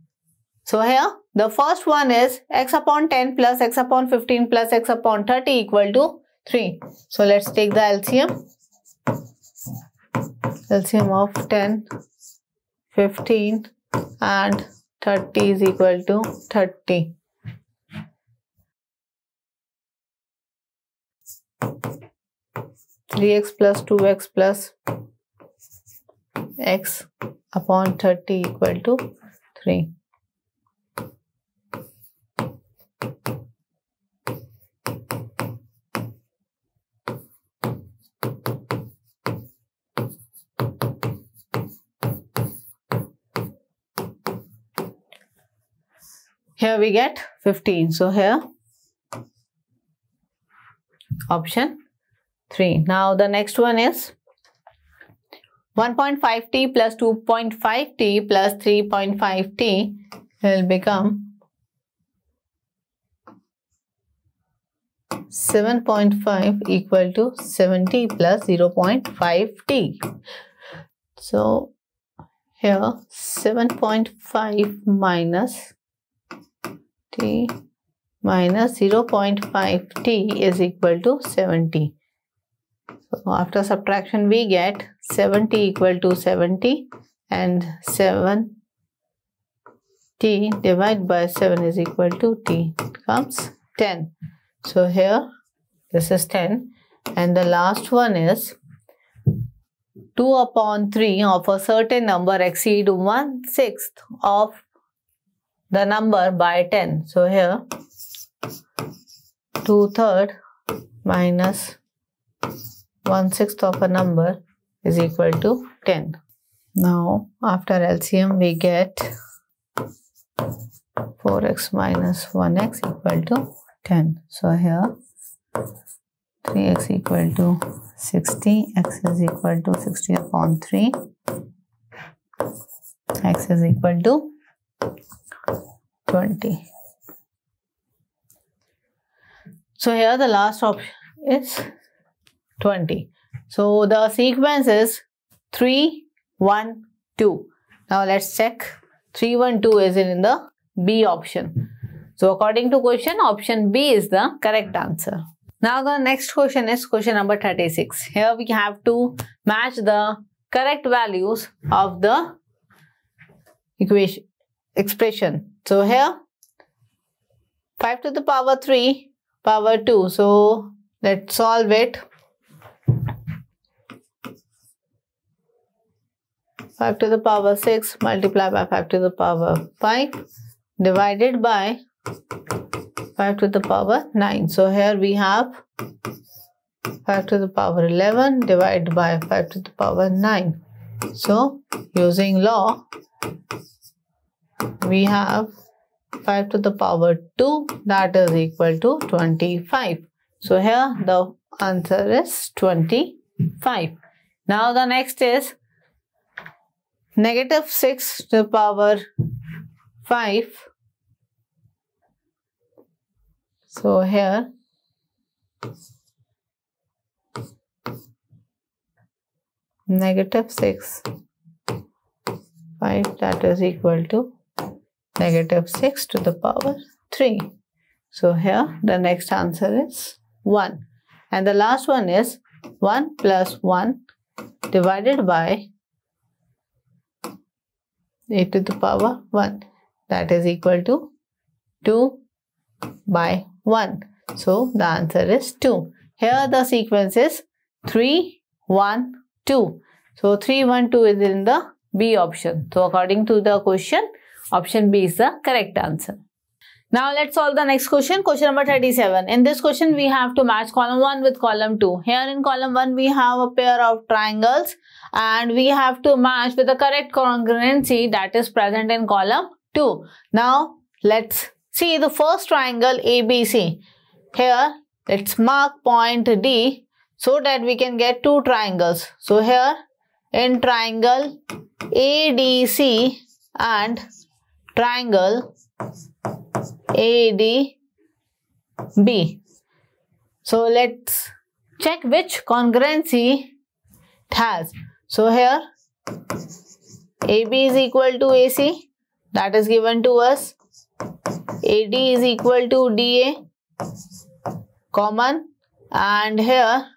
So here the first one is x upon 10 plus x upon 15 plus x upon 30 equal to 3. So let's take the LCM. LCM of 10, 15 and 30 is equal to 30. (3x plus 2x plus x upon 30 equal to 3). Here we get 15. So here option 3. Now the next one is 1.5t plus 2.5t plus 3.5t will become 7.5 equal to 70 plus 0.5t. So here 7.5 minus t minus 0.5t is equal to 70. So after subtraction we get 70 equal to 70 and 7t divided by 7 is equal to t. It becomes 10. So here this is 10 and the last one is 2 upon 3 of a certain number exceed 1/6 of the number by 10. So here 2/3 minus 1/6 of a number is equal to 10. Now after LCM we get 4x minus 1x equal to 10. So here 3x equal to 60, x is equal to 60 upon 3, x is equal to 20. So here the last option is 20. So the sequence is 3, 1, 2. Now let's check. 3, 1, 2 is in the B option. So according to question, option B is the correct answer. Now the next question is question number 36. Here we have to match the correct values of the expression. So here 5 to the power 3 power 2. So let's solve it. 5 to the power 6 multiplied by 5 to the power 5 divided by 5 to the power 9. So here we have 5 to the power 11 divided by 5 to the power 9. So using law, we have 5 to the power 2, that is equal to 25. So here the answer is 25. Now the next is negative 6 to the power 5. So here negative 6, 5, that is equal to negative 6 to the power 3. So here the next answer is 1. And the last one is 1 plus 1 divided by a to the power 1, that is equal to 2 by 1. So the answer is 2. Here the sequence is 3, 1, 2. So 3, 1, 2 is in the B option. So according to the question, option B is the correct answer. Now let's solve the next question. Question number 37. In this question, we have to match column 1 with column 2. Here in column 1, we have a pair of triangles and we have to match with the correct congruency that is present in column 2. Now let's see the first triangle ABC. Here let's mark point D so that we can get two triangles. So here in triangle ADC and triangle ADB. So let's check which congruency it has. So here AB is equal to AC, that is given to us. AD is equal to DA, common, and here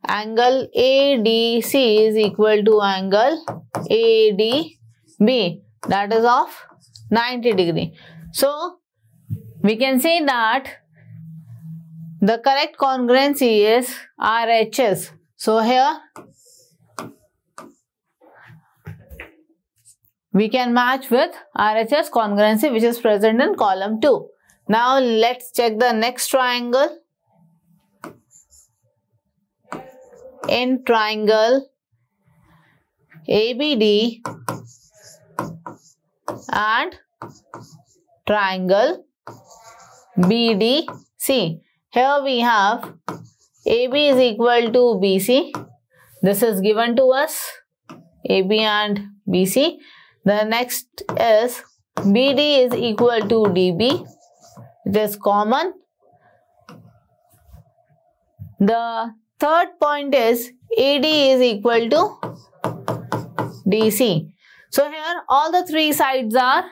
angle ADC is equal to angle ADB, that is of 90 degree. So we can say that the correct congruency is RHS. So here we can match with RHS congruency which is present in column 2. Now let's check the next triangle. In triangle ABD and triangle BDC. Here we have AB is equal to BC. This is given to us, AB and BC. The next is BD is equal to DB. It is common. The third point is AD is equal to DC. So here all the three sides are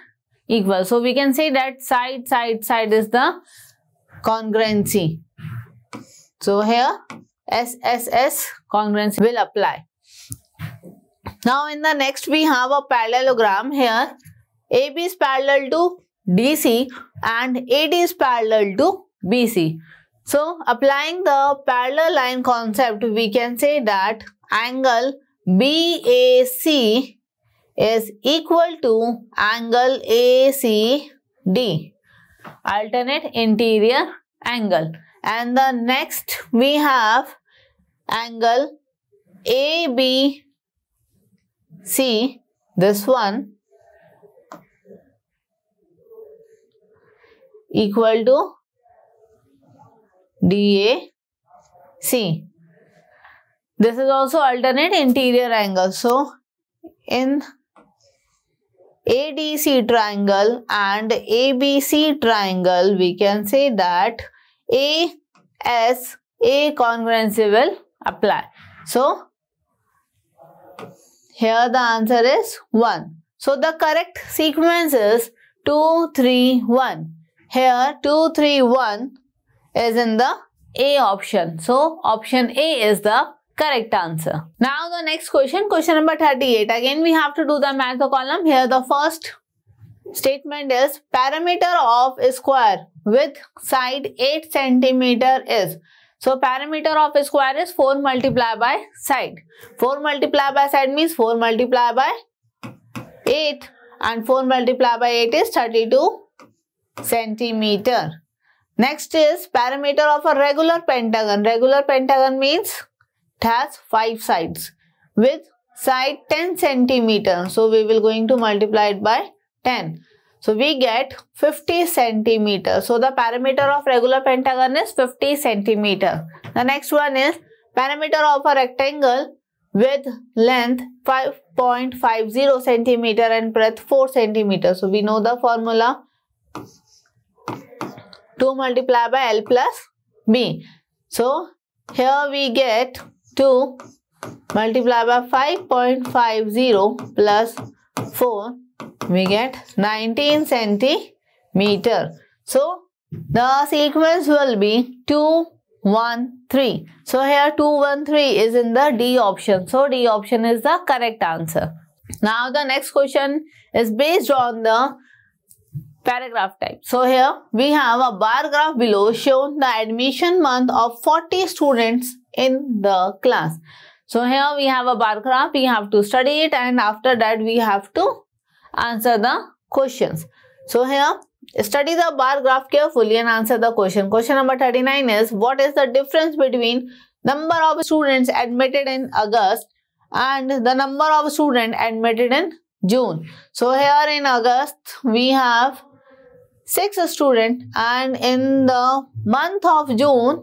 equal. So we can say that side is the congruency. So here SSS congruency will apply. Now in the next we have a parallelogram. Here AB is parallel to DC and AD is parallel to BC. So applying the parallel line concept, we can say that angle BAC is equal to angle ACD, alternate interior angle. And the next we have angle ABC, this one, equal to DAC. This is also alternate interior angle. So in ADC triangle and ABC triangle, we can say that ASA congruency will apply. So here the answer is 1. So the correct sequence is 2, 3, 1. Here 2, 3, 1 is in the A option. So option A is the correct answer. Now the next question, question number 38. Again we have to do the math column. Here the first statement is perimeter of a square with side 8 cm is. So perimeter of a square is 4 multiplied by side. 4 multiplied by side means 4 multiplied by 8, and 4 multiplied by 8 is 32 cm. Next is perimeter of a regular pentagon. Regular pentagon means it has 5 sides with side 10 cm. So we will going to multiply it by 10. So we get 50 cm. So the perimeter of regular pentagon is 50 cm. The next one is perimeter of a rectangle with length 5.50 cm and breadth 4 cm. So we know the formula, 2 multiplied by L plus B. So here we get 2 multiplied by 5.50 plus 4. We get 19 centimeter. So the sequence will be 2, 1, 3. So here 2, 1, 3 is in the D option. So D option is the correct answer. Now the next question is based on the paragraph type. So here we have a bar graph below shown the admission month of 40 students in the class. So here we have a bar graph. We have to study it, and after that we have to answer the questions. So here study the bar graph carefully and answer the question. Question number 39 is, what is the difference between number of students admitted in August and the number of students admitted in June? So here in August we have 6 students, and in the month of June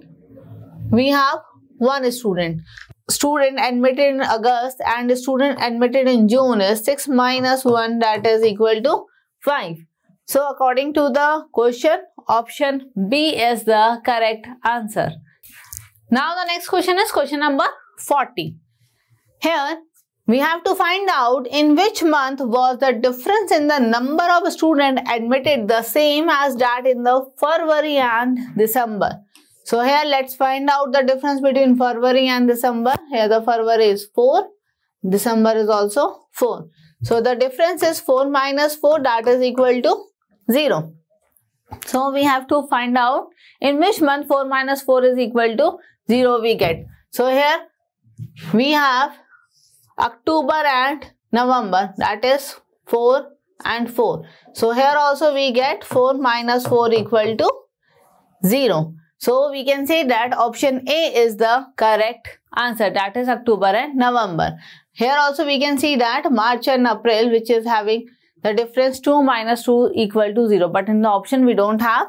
we have 1 student. Student admitted in August and student admitted in June is 6 minus 1, that is equal to 5. So according to the question, option B is the correct answer. Now the next question is question number 40. Here we have to find out in which month was the difference in the number of students admitted the same as that in the February and December. So here let's find out the difference between February and December. Here the February is 4, December is also 4. So the difference is 4 minus 4, that is equal to 0. So we have to find out in which month 4 minus 4 is equal to 0 we get. So here we have October and November, that is 4 and 4. So here also we get 4 minus 4 equal to 0. So we can say that option A is the correct answer, that is October and November. Here also we can see that March and April, which is having the difference 2 minus 2 equal to 0. But in the option we don't have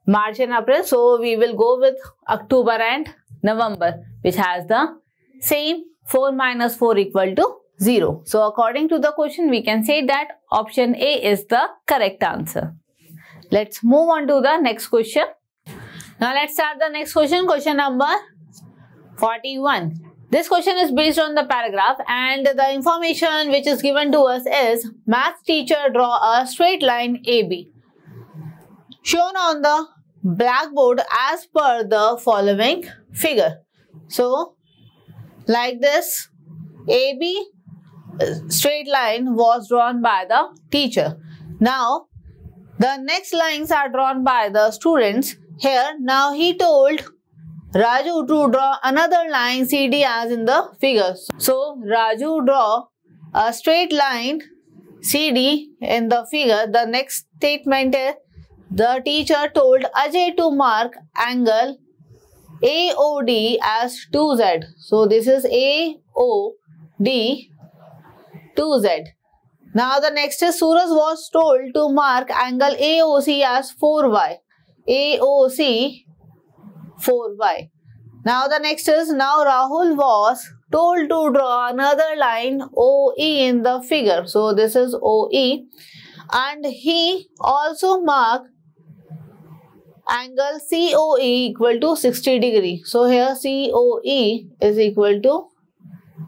March and April. So we will go with October and November, which has the same 4 minus 4 equal to 0. So according to the question, we can say that option A is the correct answer. Let's move on to the next question. Now let's start the next question, question number 41. This question is based on the paragraph, and the information which is given to us is math teacher draw a straight line AB shown on the blackboard as per the following figure. So like this, AB straight line was drawn by the teacher. Now the next lines are drawn by the students. Here, now he told Raju to draw another line CD as in the figure. So, Raju draw a straight line CD in the figure. The next statement is, the teacher told Ajay to mark angle AOD as 2Z. So, this is AOD 2Z. Now, the next is, Suraj was told to mark angle AOC as 4Y. AOC 4Y. Now, the next is, now Rahul was told to draw another line OE in the figure. So, this is OE. And he also marked angle COE equal to 60 degree. So, here COE is equal to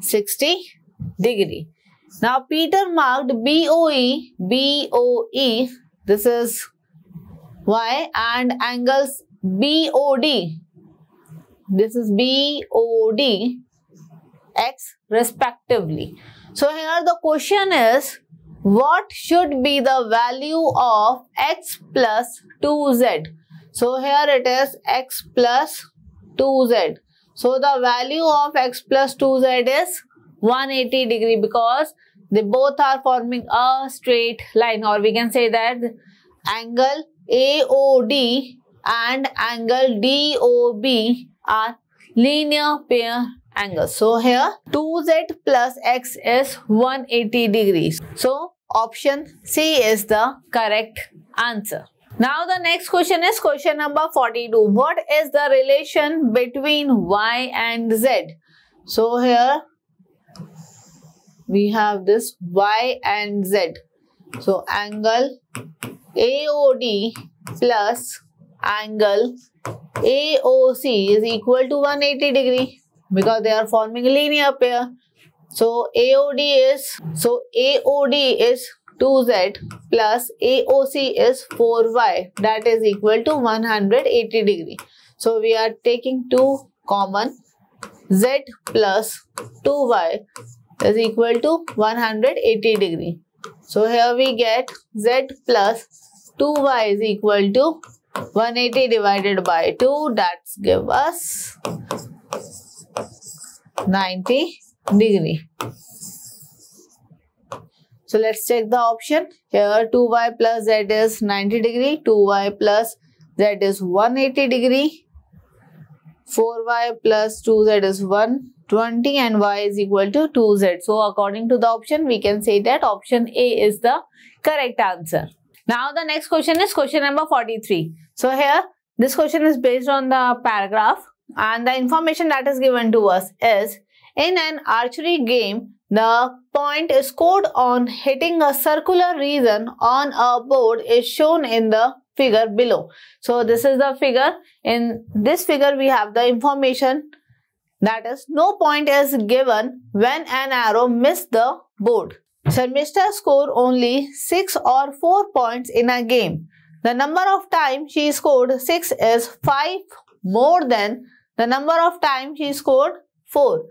60 degree. Now, Peter marked BOE, this is Y, and angles BOD, this is BOD, X respectively. So, here the question is, what should be the value of X plus 2Z? So, here it is X plus 2Z. So, the value of X plus 2Z is 180 degree because they both are forming a straight line, or we can say that angle AOD and angle DOB are linear pair angles. So, here 2Z plus X is 180 degrees. So, option C is the correct answer. Now, the next question is question number 42. What is the relation between Y and Z? So, here we have this Y and Z. So, angle AOD plus angle AOC is equal to 180 degree because they are forming a linear pair. So, AOD is 2Z plus AOC is 4Y, that is equal to 180 degree. So, we are taking 2 common. Z plus 2Y is equal to 180 degree. So, here we get Z plus 2Y is equal to 180 divided by 2, that's give us 90 degree. So, let's check the option. Here 2Y plus Z is 90 degree, 2Y plus Z is 180 degree, 4Y plus 2Z is 120 and Y is equal to 2Z. So, according to the option, we can say that option A is the correct answer. Now, the next question is question number 43. So, here this question is based on the paragraph, and the information that is given to us is, in an archery game, the point scored on hitting a circular region on a board is shown in the figure below. So, this is the figure. In this figure, we have the information, that is, no point is given when an arrow missed the board. Sharmishta scored only 6 or 4 points in a game. The number of times she scored 6 is 5 more than the number of times she scored 4.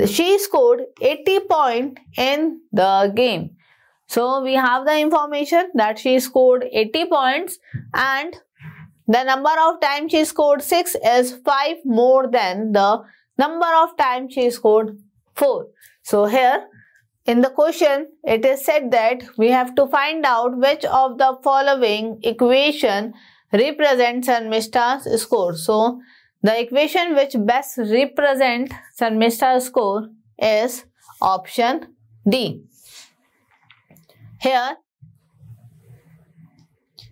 She scored 80 points in the game. So, we have the information that she scored 80 points and the number of times she scored 6 is 5 more than the number of times she scored 4. So, here in the question, it is said that we have to find out which of the following equation represents Sharmishta's score. So, the equation which best represents Sharmishta's score is option D. Here,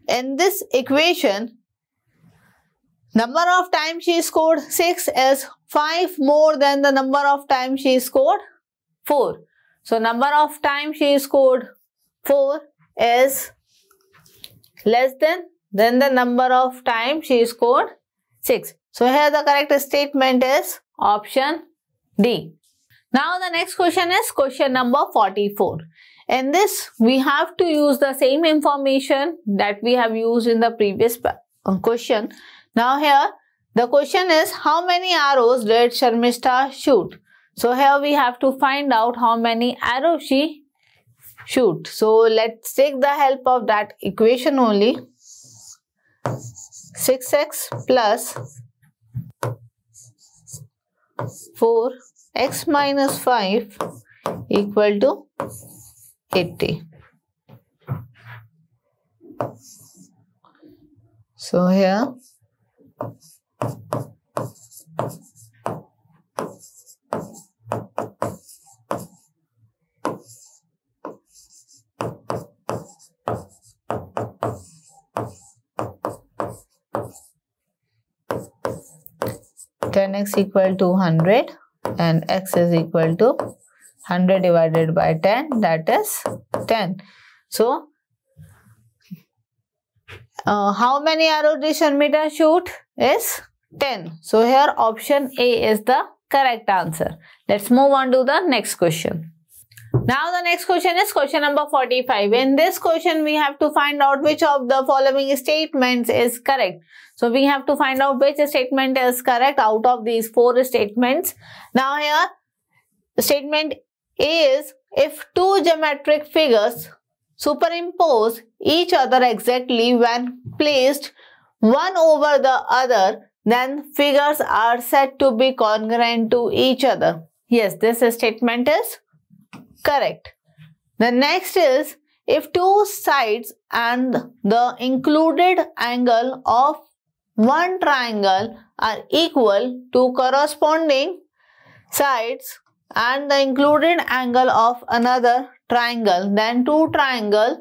in this equation, number of times she scored 6 is 5 more than the number of times she scored 4. So, number of times she scored 4 is less than the number of times she scored 6. So, here the correct statement is option D. Now, the next question is question number 44. In this, we have to use the same information that we have used in the previous question. Now, here the question is, how many arrows did Sharmishta shoot? So, here we have to find out how many arrows she shoot. So, let's take the help of that equation only. 6x plus 4x minus 5 equal to 80. So here 10x equal to 100 and x is equal to 100 divided by 10, that is 10. So, how many arrows this centimeter shoot is 10. So, here option A is the correct answer. Let's move on to the next question. Now the next question is question number 45. In this question, we have to find out which of the following statements is correct. So we have to find out which statement is correct out of these 4 statements. Now here, statement A is, if two geometric figures superimpose each other exactly when placed one over the other, then figures are said to be congruent to each other. Yes, this statement is correct. The next is, if two sides and the included angle of one triangle are equal to corresponding sides and the included angle of another triangle, then two triangles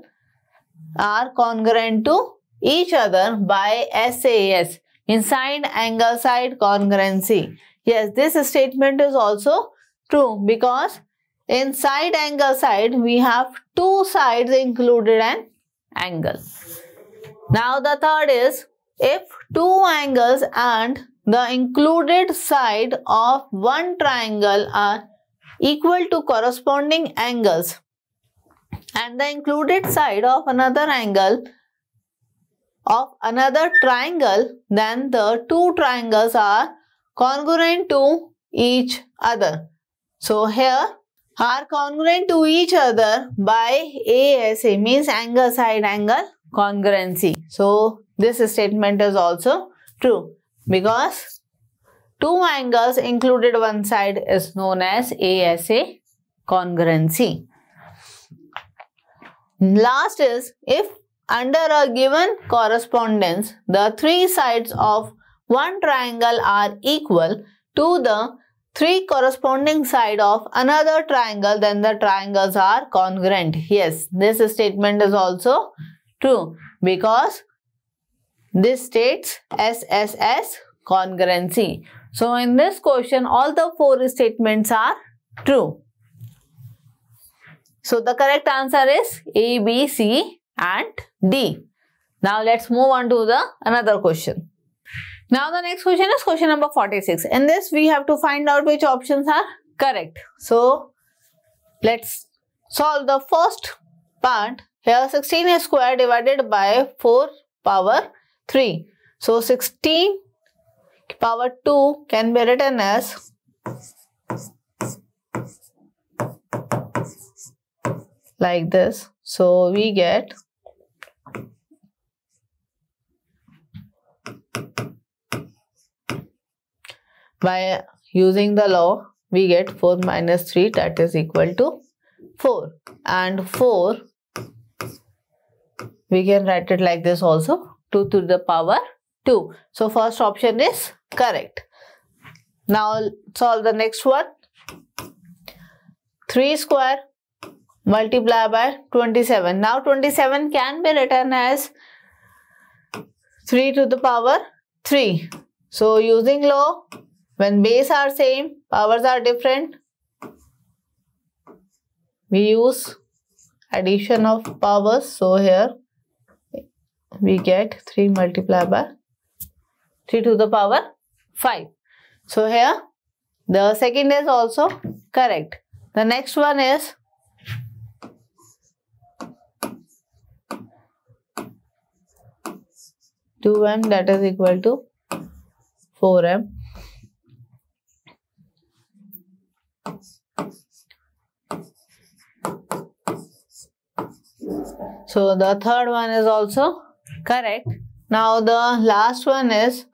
are congruent to each other by SAS, in side angle side congruency. Yes, this statement is also true because in side angle side we have two sides included an angle. Now the third is, if two angles and the included side of one triangle are equal to corresponding angles and the included side of another angle of another triangle, then the two triangles are congruent to each other. So here, are congruent to each other by ASA, means angle side angle congruency. So this statement is also true because two angles included one side is known as ASA congruency. Last is, if under a given correspondence the three sides of one triangle are equal to the three corresponding sides of another triangle, then the triangles are congruent. Yes, this statement is also true because this states SSS congruency. So in this question, all the 4 statements are true. So the correct answer is A, B, C and D. Now let's move on to the another question. Now the next question is question number 46. In this we have to find out which options are correct. So let's solve the first part. Here 16 is square divided by 4 power 3. So 16 power 2 can be written as like this. So we get by using the law, we get 4 minus 3, that is equal to 4. And 4, we can write it like this also, 2 to the power 2. So first option is correct. Now solve the next one. 3 square multiplied by 27. Now 27 can be written as 3 to the power 3. So using law, when base are same, powers are different, we use addition of powers. So here we get 3 multiplied by 3 to the power 5. So here the second is also correct. The next one is 2m, that is equal to 4m. So the third one is also correct. Now the last one is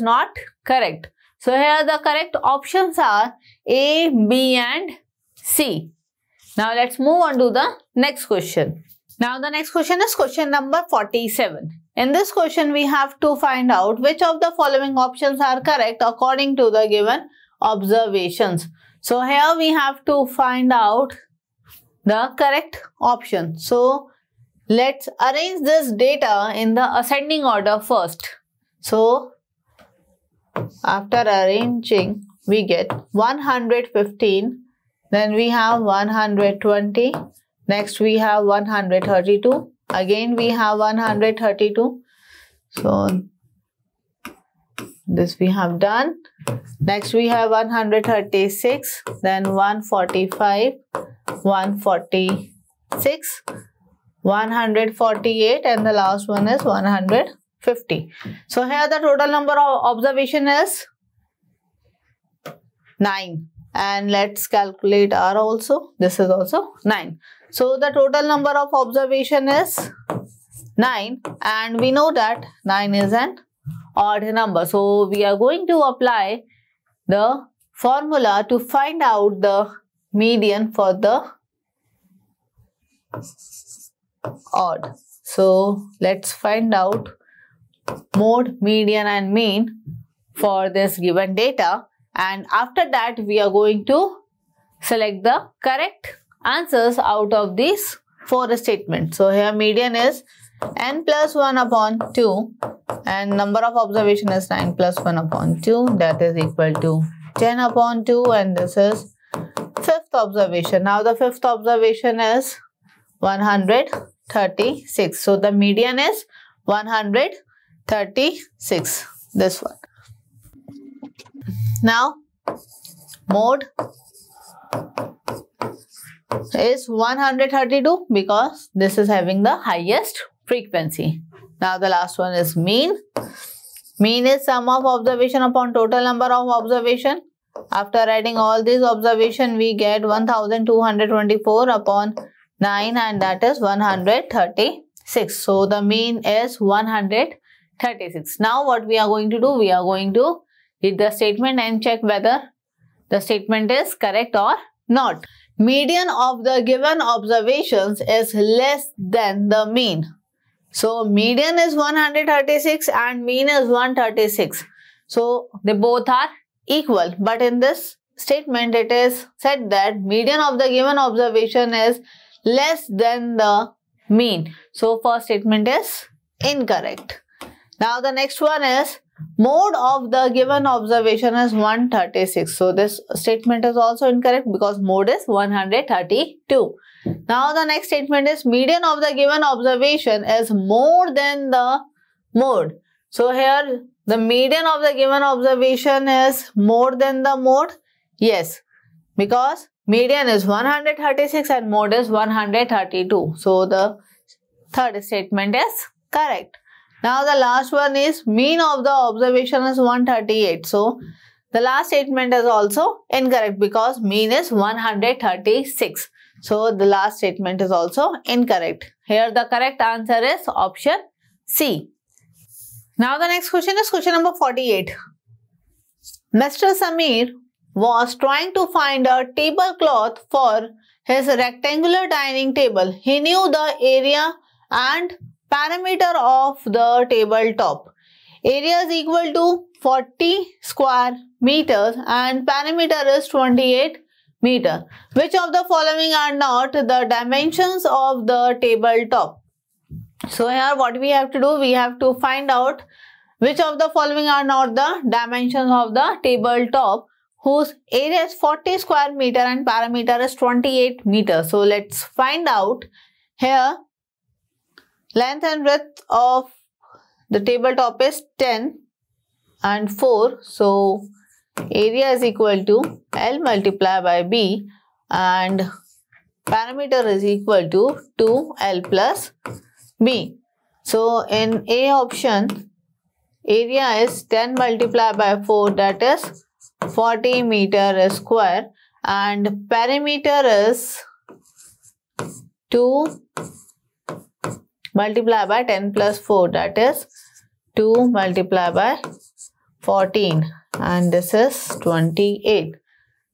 not correct. So here the correct options are A, B and C. Now let's move on to the next question. Now the next question is question number 47. In this question we have to find out which of the following options are correct according to the given observations. So here we have to find out the correct option. So let's arrange this data in the ascending order first. So after arranging we get 115, then we have 120, next we have 132, again we have 132. So this we have done. Next we have 136, then 145, 146, 148 and the last one is 150. So here the total number of observation is 9. And let's calculate R also. This is also 9. So the total number of observation is 9 and we know that 9 is an odd number. So we are going to apply the formula to find out the median for the odd. So let's find out mode, median and mean for this given data, and after that we are going to select the correct answers out of these 4 statements. So here median is n plus 1 upon 2 and number of observation is 9 plus 1 upon 2, that is equal to 10 upon 2 and this is 5th observation. Now the 5th observation is 136. So the median is 136, this one. Now mode is 132 because this is having the highest frequency. Now the last one is mean. Mean is sum of observation upon total number of observation. After adding all these observation we get 1224 upon 9 and that is 136. So the mean is 136. Now what we are going to do? We are going to read the statement and check whether the statement is correct or not. Median of the given observations is less than the mean. So median is 136 and mean is 136. So they both are equal. But in this statement it is said that median of the given observation is less than the mean. So first statement is incorrect. Now the next one is mode of the given observation is 136. So this statement is also incorrect because mode is 132. Now the next statement is median of the given observation is more than the mode. So here the median of the given observation is more than the mode. Yes, because median is 136 and mode is 132. So the third statement is correct. Now the last one is mean of the observation is 138. So the last statement is also incorrect because mean is 136. So the last statement is also incorrect. Here the correct answer is option C. Now the next question is question number 48. Mr. Samir was trying to find a tablecloth for his rectangular dining table. He knew the area and parameter of the tabletop. Area is equal to 40 square meters and parameter is 28 meter. Which of the following are not the dimensions of the tabletop? So here what we have to do, we have to find out which of the following are not the dimensions of the tabletop whose area is 40 square meter and parameter is 28 meter. So let's find out. Here length and width of the tabletop is 10 and 4. So area is equal to L multiplied by B and parameter is equal to 2L plus B. So in A option, area is 10 multiplied by 4, that is 40 meter square and perimeter is 2 multiplied by 10 plus 4, that is 2 multiplied by 14, and this is 28.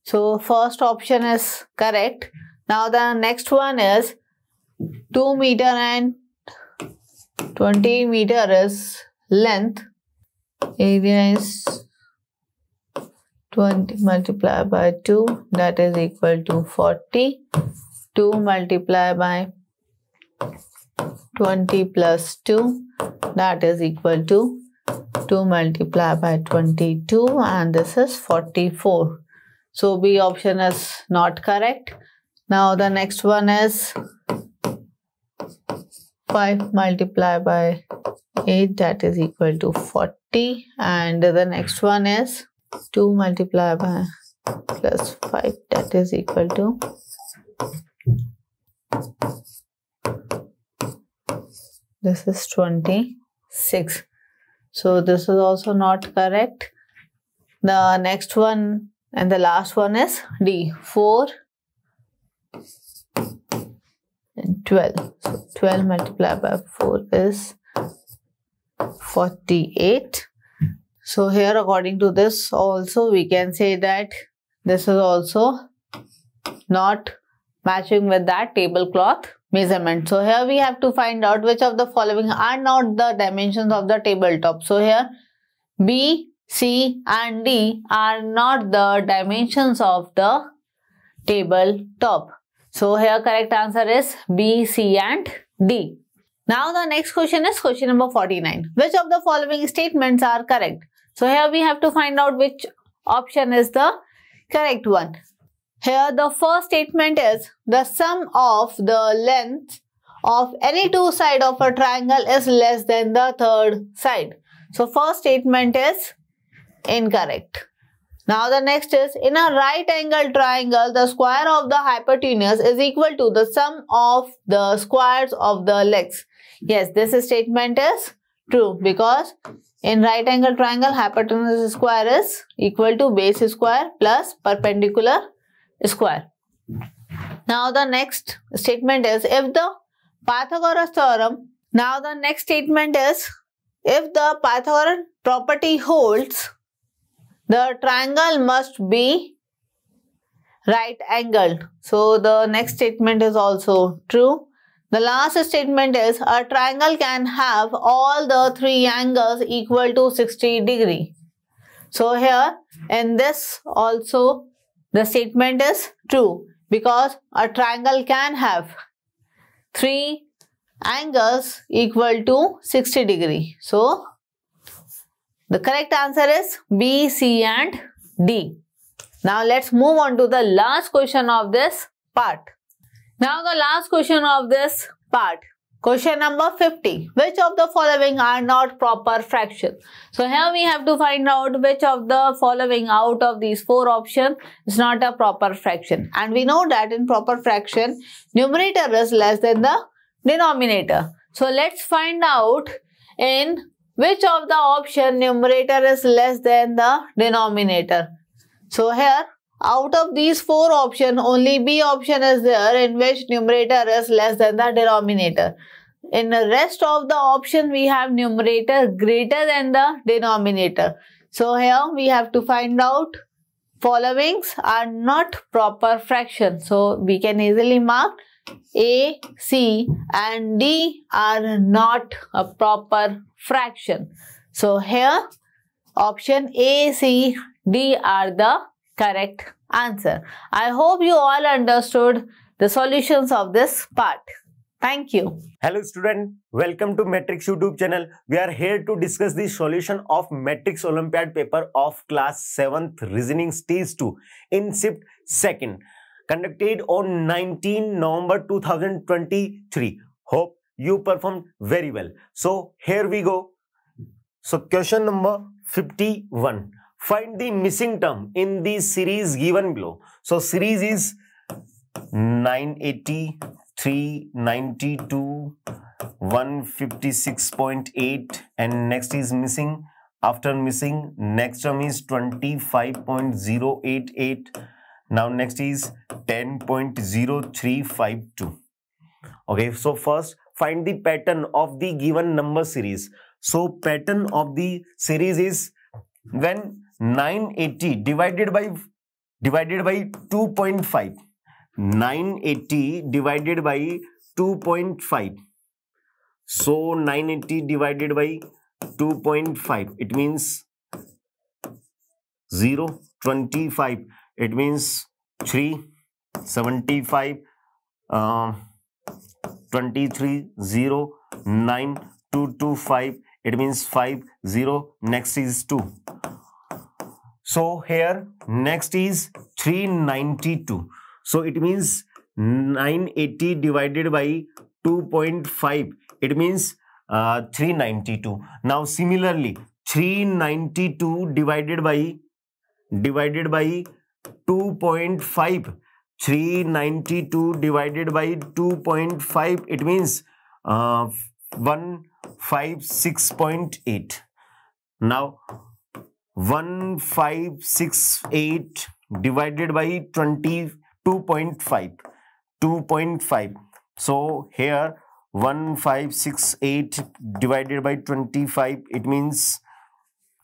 So first option is correct. Now the next one is 2 meter and 20 meter is length. Area is 20 multiplied by 2, that is equal to 40. 2 multiplied by 20 plus 2, that is equal to 2 multiplied by 22, and this is 44. So B option is not correct. Now the next one is 5 multiplied by 8, that is equal to 40, and the next one is 2 multiplied by plus 5, that is equal to this is 26. So this is also not correct. The next one and the last one is D, 4 and 12. So 12 multiplied by 4 is 48. So here according to this also we can say that this is also not matching with that tablecloth measurement. So here we have to find out which of the following are not the dimensions of the tabletop. So here B, C and D are not the dimensions of the tabletop. So here correct answer is B, C and D. Now the next question is question number 49. Which of the following statements are correct? So here we have to find out which option is the correct one. Here the first statement is the sum of the length of any two sides of a triangle is less than the third side. So first statement is incorrect. Now the next is in a right angle triangle the square of the hypotenuse is equal to the sum of the squares of the legs. Yes, this statement is true because in right angle triangle hypotenuse square is equal to base square plus perpendicular square. Now the next statement is if the Pythagoras theorem. Now the next statement is if the Pythagorean property holds, the triangle must be right angled. So the next statement is also true. The last statement is a triangle can have all the three angles equal to 60 degree. So here in this also the statement is true because a triangle can have three angles equal to 60 degree. So the correct answer is B, C and D. Now let's move on to the last question of this part. Now the last question of this part. Question number 50. Which of the following are not proper fraction? So here we have to find out which of the following out of these four options is not a proper fraction. And we know that in proper fraction, numerator is less than the denominator. So let's find out in which of the option numerator is less than the denominator. So here out of these four options, only B option is there in which numerator is less than the denominator. In the rest of the option, we have numerator greater than the denominator. So here we have to find out followings are not proper fraction. So we can easily mark A, C and D are not a proper fraction. So here option A, C, D are the correct answer. I hope you all understood the solutions of this part. Thank you. Hello student, welcome to Matrix YouTube channel. We are here to discuss the solution of Matrix Olympiad paper of class 7th Reasoning Stage 2 in shift 2nd, conducted on 19 November 2023. Hope you performed very well. So here we go. So question number 51. Find the missing term in the series given below. So series is 980, 392, 156.8 and next is missing After missing, next term is 25.088. Now next is 10.0352. Okay, so first find the pattern of the given number series. So pattern of the series is when 980 divided by 2.5. 980 divided by 2.5. So 980 divided by 2.5, it means 0. 25, it means 3. 75, 23, 0. 9, 225, it means 5. 0. Next is 2. So here next is 392. So it means 980 divided by 2.5, it means 392. Now similarly 392 divided by 2.5. 392 divided by 2.5, it means 156.8. Now 1568 divided by 2.5. 2.5. So here 1568 divided by 25, it means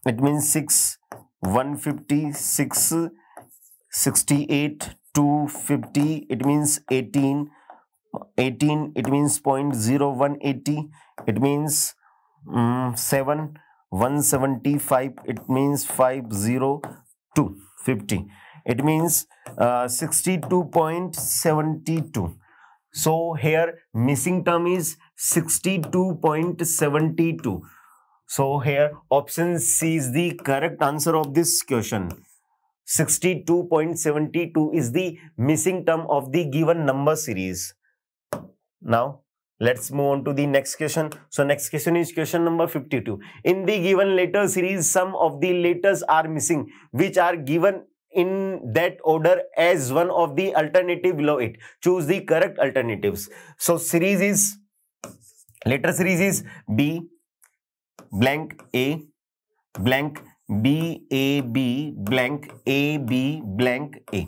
6. 156, 68 to 50, it means 18. 18, it means 0.0180, it means 7. 175, it means 502. 50, it means 62.72. So here missing term is 62.72. So here option C is the correct answer of this question. 62.72 is the missing term of the given number series. Now let's move on to the next question. So next question is question number 52. In the given letter series, some of the letters are missing, which are given in that order as one of the alternative below it. Choose the correct alternatives. So letter series is B blank A blank B A B blank A B blank A.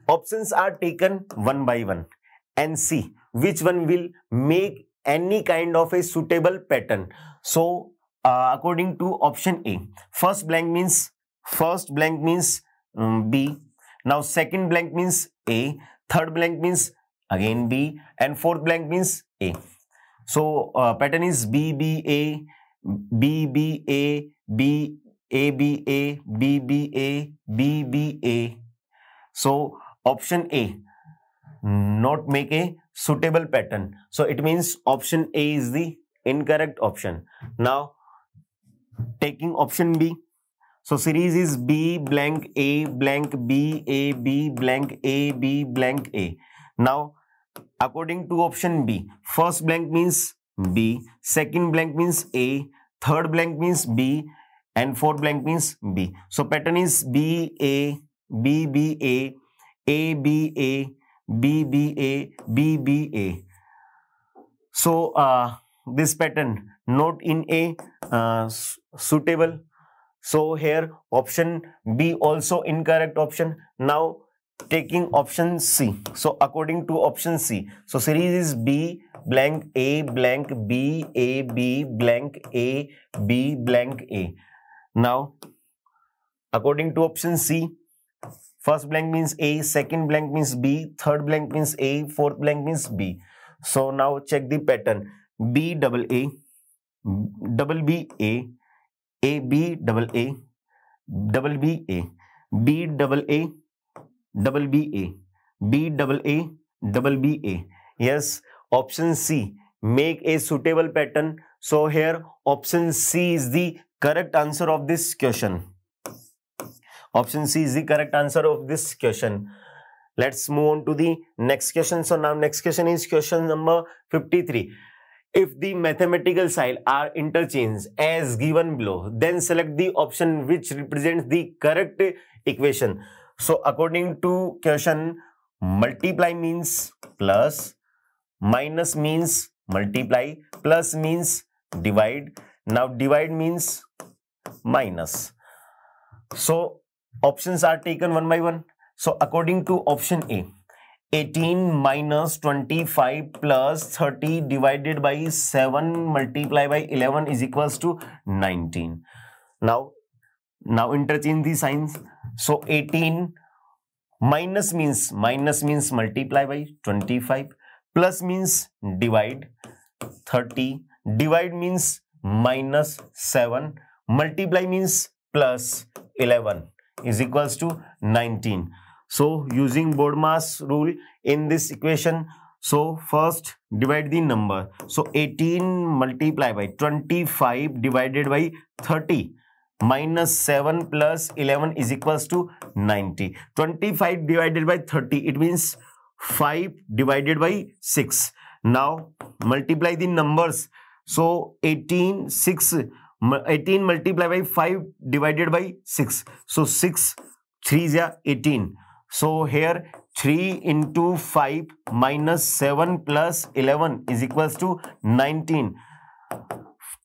Options are taken one by one and see which one will make any kind of a suitable pattern. So according to option A, first blank means B. Now second blank means A, third blank means again B, and fourth blank means A. So pattern is B B A B B A B A B A B B A B B A. So option A not make a suitable pattern. So it means option A is the incorrect option. Now taking option B. So series is B blank A blank B A B blank A B blank A. Now according to option B, first blank means B, second blank means A, third blank means B, and fourth blank means B. So pattern is B A B B A A B A B B A B B A. So this pattern not in a suitable. So here option B also incorrect option. Now taking option C. So according to option C, so series is B blank A blank B A B blank A B blank A. Now according to option C, first blank means A, second blank means B, third blank means A, fourth blank means B. So now check the pattern. B double A, double B A, A B double A, double B A, B double A, double B A, B double A, double B A. Yes, option C make a suitable pattern. So here option C is the correct answer of this question. Option C is the correct answer of this question. Let's move on to the next question. So now next question is question number 53. If the mathematical signs are interchanged as given below, then select the option which represents the correct equation. So according to question, multiply means plus, minus means multiply, plus means divide. Now divide means minus. So options are taken one by one. So according to option A, 18 minus 25 plus 30 divided by 7 multiplied by 11 is equals to 19. Now interchange the signs. So 18 minus means multiply by 25, plus means divide, 30 divide means minus 7, multiply means plus 11 is equals to 19. So using BODMAS rule in this equation, so first divide the number. So 18 multiply by 25 divided by 30 minus 7 plus 11 is equals to 90. 25 divided by 30, it means 5 divided by 6. Now multiply the numbers. So 18 multiply by 5 divided by 6. So 6 3 is 18. So here 3 into 5 minus 7 plus 11 is equals to 19.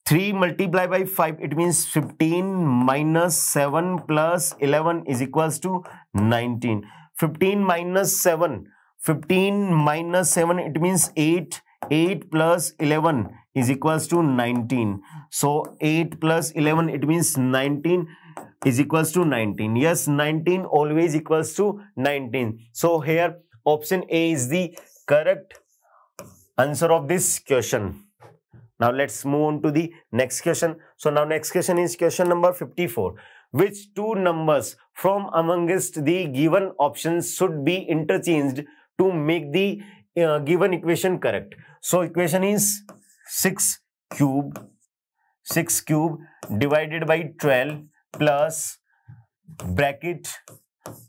3 multiplied by 5, it means 15 minus 7 plus 11 is equals to 19. 15 minus 7, it means 8. 8 plus 11 is equals to 19. So 8 plus 11, it means 19 is equals to 19. Yes, 19 always equals to 19. So here option A is the correct answer of this question. Now let's move on to the next question. So now next question is question number 54. Which two numbers from amongst the given options should be interchanged to make the given equation correct? So equation is 6 cube divided by 12 plus bracket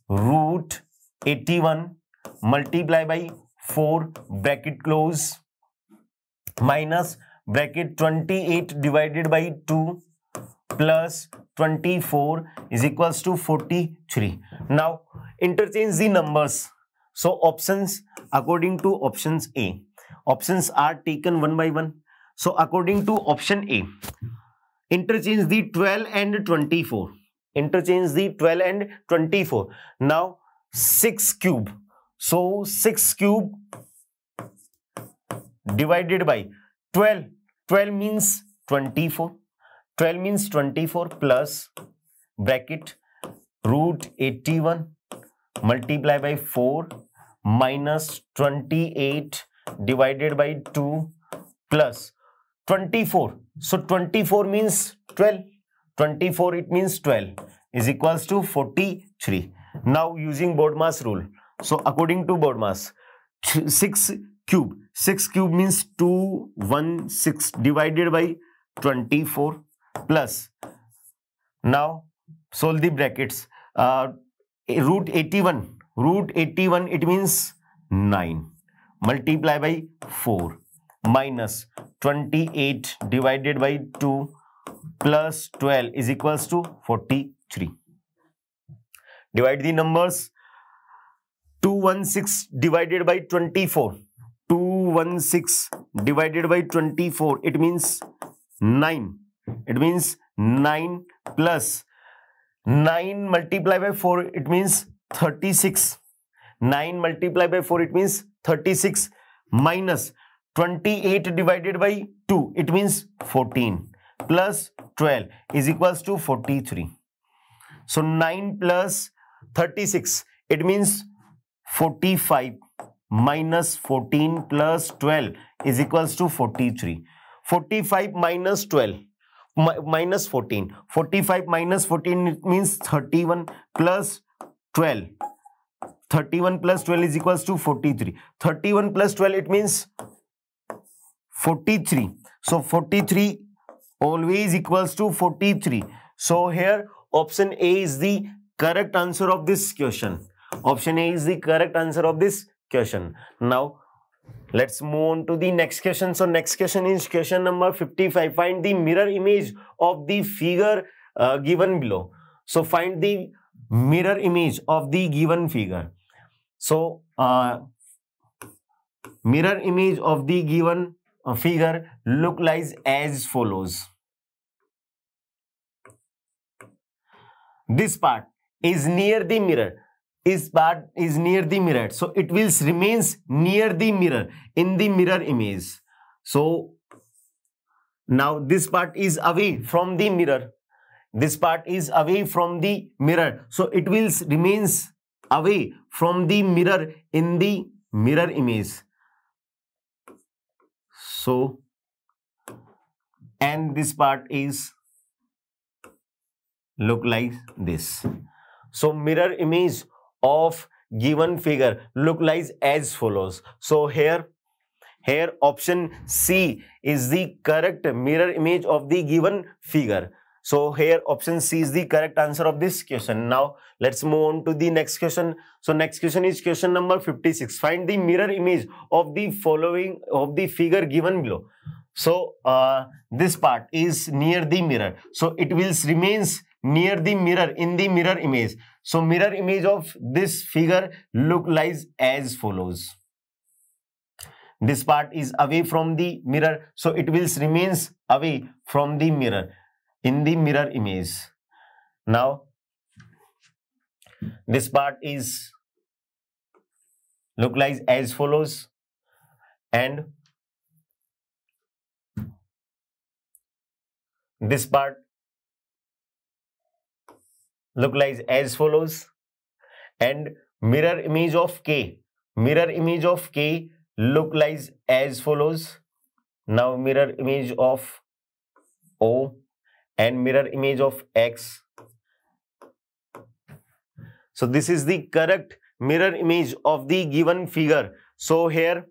root 81 multiply by 4 bracket close minus bracket 28 divided by 2 plus 24 is equals to 43. Now interchange the numbers. So options, according to options A, options are taken one by one. So according to option A, interchange the 12 and 24. Interchange the 12 and 24. Now 6 cube. So 6 cube divided by 12. 12 means 24. 12 means 24 plus bracket root 81 multiply by 4 minus 28 divided by 2 plus 24. So 24 means 12. 24 it means 12 is equals to 43. Now using BODMAS rule. So according to BODMAS, 6 cube means 216 divided by 24 plus. Now solve the brackets. Root 81 it means 9 multiply by 4 minus 28 divided by 2 plus 12 is equals to 43. Divide the numbers. 216 divided by 24. 216 divided by 24, it means 9. It means 9 plus 9 multiplied by 4, it means 36. 9 multiplied by 4, it means 36 minus 28 divided by 2, it means 14 plus 12 is equals to 43. So 9 plus 36, it means 45 minus 14 plus 12 is equals to 43. 45 minus 12 minus 14. 45 minus 14 means 31 plus 12. 31 plus 12 is equals to 43. 31 plus 12 it means 43. So 43 always equals to 43. So here option A is the correct answer of this question. Option A is the correct answer of this question. Now let's move on to the next question. So next question is question number 55. Find the mirror image of the figure given below. So find the mirror image of the given figure. So mirror image of the given figure look like as follows. this part is near the mirror. This part is near the mirror. So it will remains near the mirror in the mirror image. So now this part is away from the mirror. This part is away from the mirror. So it will remains away from the mirror in the mirror image. So, and this part is look like this. So mirror image of given figure look like as follows. So here option C is the correct mirror image of the given figure. So here option C is the correct answer of this question. Now let's move on to the next question. So next question is question number 56. Find the mirror image of the following of the figure given below. So this part is near the mirror. So it will remains near the mirror in the mirror image. So mirror image of this figure look like as follows. This part is away from the mirror. So it will remains away from the mirror in the mirror image. Now this part is look like as follows, and this part look like as follows, and mirror image of K look like as follows. Now mirror image of O and mirror image of X. So this is the correct mirror image of the given figure. So here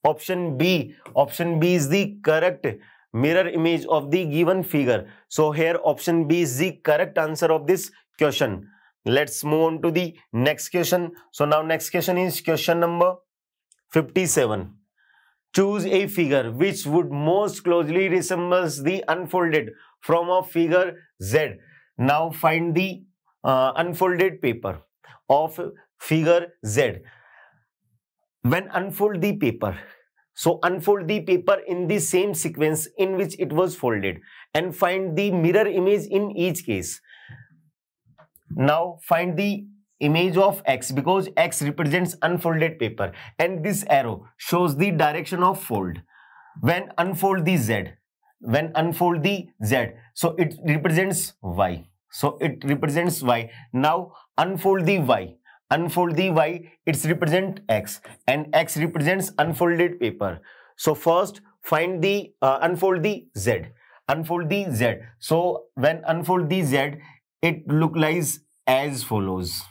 option B is the correct mirror image of the given figure. So here option B is the correct answer of this question. Let's move on to the next question. So now next question is question number 57. Choose a figure which would most closely resembles the unfolded from a figure Z. Now find the unfolded paper of figure Z. When unfold the paper, so unfold the paper in the same sequence in which it was folded and find the mirror image in each case. Now find the image of X because X represents unfolded paper and this arrow shows the direction of fold. When unfold the Z, so it represents Y. So it represents Y. Now unfold the Y. It represents X and X represents unfolded paper. So first find the unfold the Z. So when unfold the Z, it look like as follows.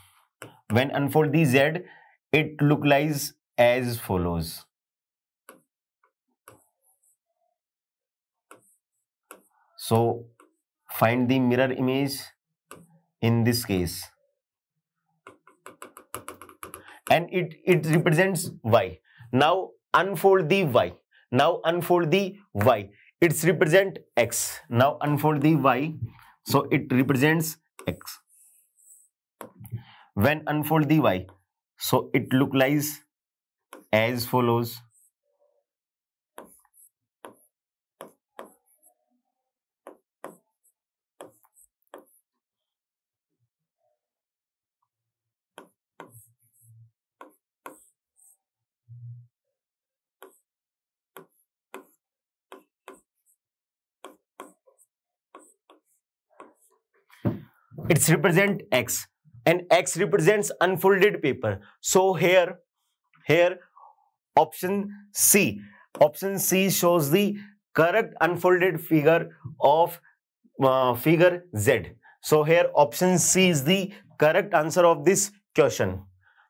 When unfold the Z, it look like as follows. So find the mirror image in this case. And it represents Y. Now unfold the Y. It's represent X. Now unfold the Y. So it represents X. When unfold the Y, so it look like as follows. It's represent X and X represents unfolded paper. So here option C shows the correct unfolded figure of figure Z. So here option C is the correct answer of this question.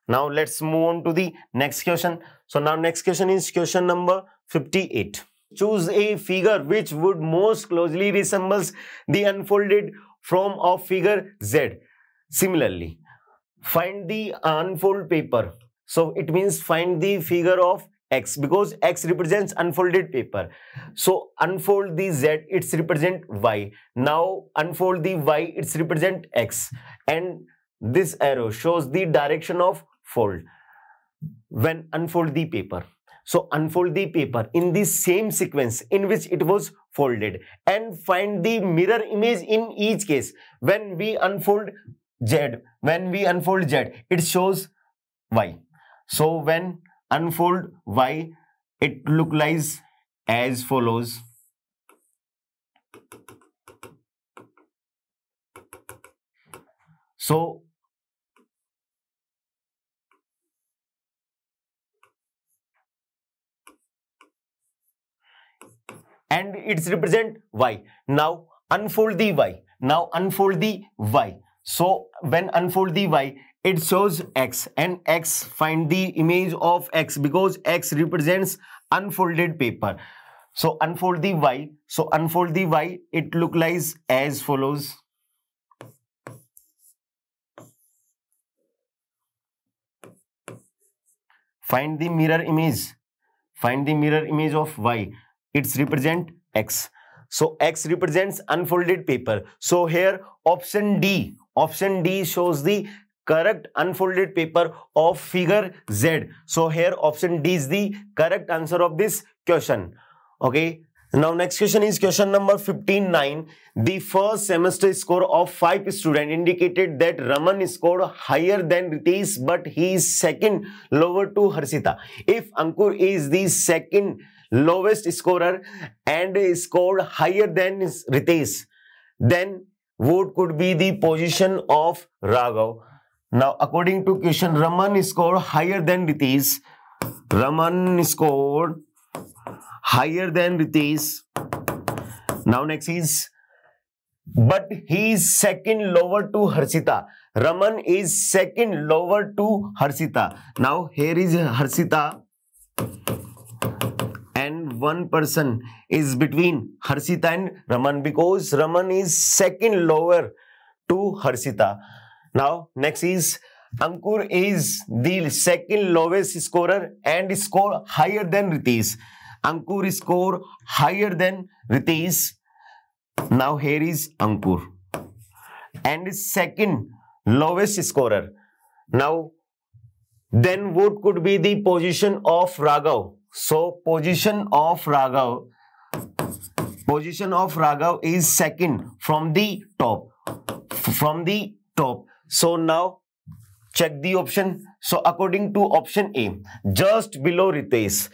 Now let's move on to the next question. So now next question is question number 58. Choose a figure which would most closely resembles the unfolded from a figure Z. Similarly, find the unfold paper. So it means find the figure of X because X represents unfolded paper. So unfold the Z, it's represent Y. Now unfold the Y, it's represent X. And this arrow shows the direction of fold. When unfold the paper. So unfold the paper in the same sequence in which it was folded and find the mirror image in each case. When we unfold Z, it shows Y. So when unfold Y, it look like as follows. So and it's represent Y. Now unfold the Y. So when unfold the Y, it shows X, and X, find the image of X because X represents unfolded paper. So unfold the Y. It look like as follows. Find the mirror image of Y. It's represent X. So X represents unfolded paper. So here option D shows the correct unfolded paper of figure Z. So here option D is the correct answer of this question. Okay. Now next question is question number 15-9. The first semester score of 5 students indicated that Raman scored higher than Ritesh, but he is second lower to Harshita. If Ankur is the second lowest scorer and scored higher than Ritesh, then what could be the position of Raghav? Now according to question, Raman scored higher than Ritesh. Now next is, but he is second lower to Harshita. Raman is second lower to Harshita. Now here is Harshita, and one person is between Harshita and Raman because Raman is second lower to Harshita. Now next is Ankur is the second lowest scorer and score higher than Ritesh. Ankur score higher than Ritesh. Now here is Ankur and second lowest scorer. Now then what could be the position of Raghav? So position of Raghav is second from the top. So now check the option. So according to option A, just below Ritesh.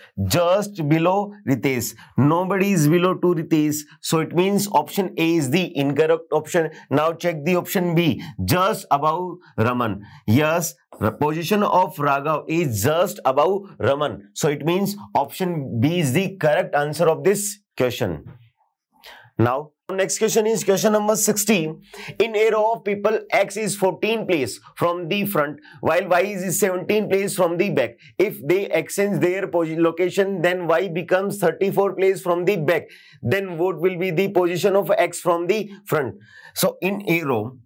Nobody is below to Ritesh. So it means option A is the incorrect option. Now check the option B, just above Raman. Yes, the position of Raghav is just above Raman. So it means option B is the correct answer of this question. Now next question is question number 60. In a row of people, X is 14 place from the front while Y is 17 place from the back. If they exchange their location, then Y becomes 34 place from the back. Then what will be the position of X from the front? So in a row,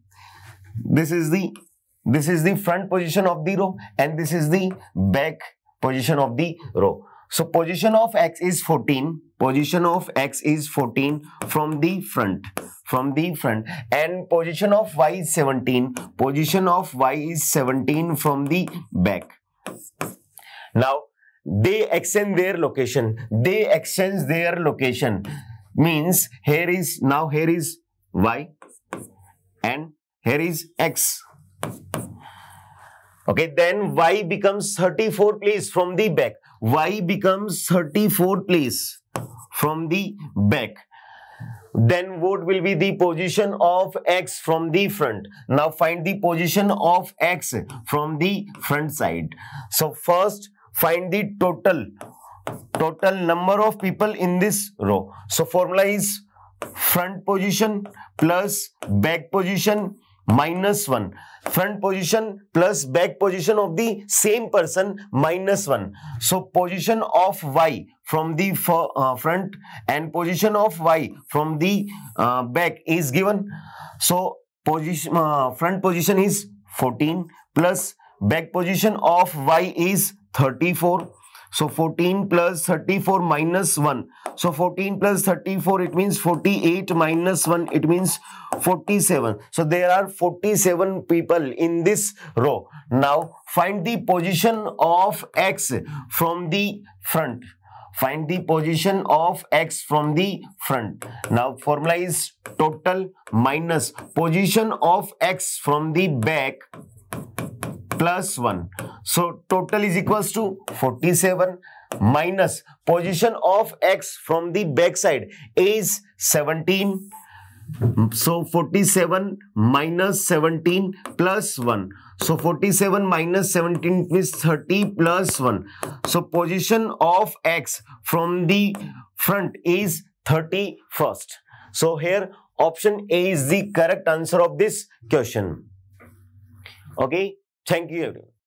this is the front position of the row and this is the back position of the row. So position of X is 14. Position of X is 14 from the front. And position of Y is 17. Position of Y is 17 from the back. Now they exchange their location. Means here is Y and here is X. Okay, then Y becomes 34 place from the back. Y becomes 34 place from the back. Then what will be the position of X from the front? Now find the position of X from the front side. So first find the total number of people in this row. So formula is front position plus back position minus 1. Front position plus back position of the same person minus 1. So position of Y from the front and position of Y from the back is given. So front position is 14 plus back position of Y is 34. So 14 plus 34 minus 1. So 14 plus 34, it means 48 minus 1, it means 47. So there are 47 people in this row. Now find the position of X from the front. Find the position of X from the front. Now formula is total minus position of X from the back plus 1. So total is equals to 47 minus position of X from the back side is 17. So 47 minus 17 plus 1. So 47 minus 17 is 30 plus 1. So position of X from the front is 30 first. So here option A is the correct answer of this question. Okay. Thank you everyone.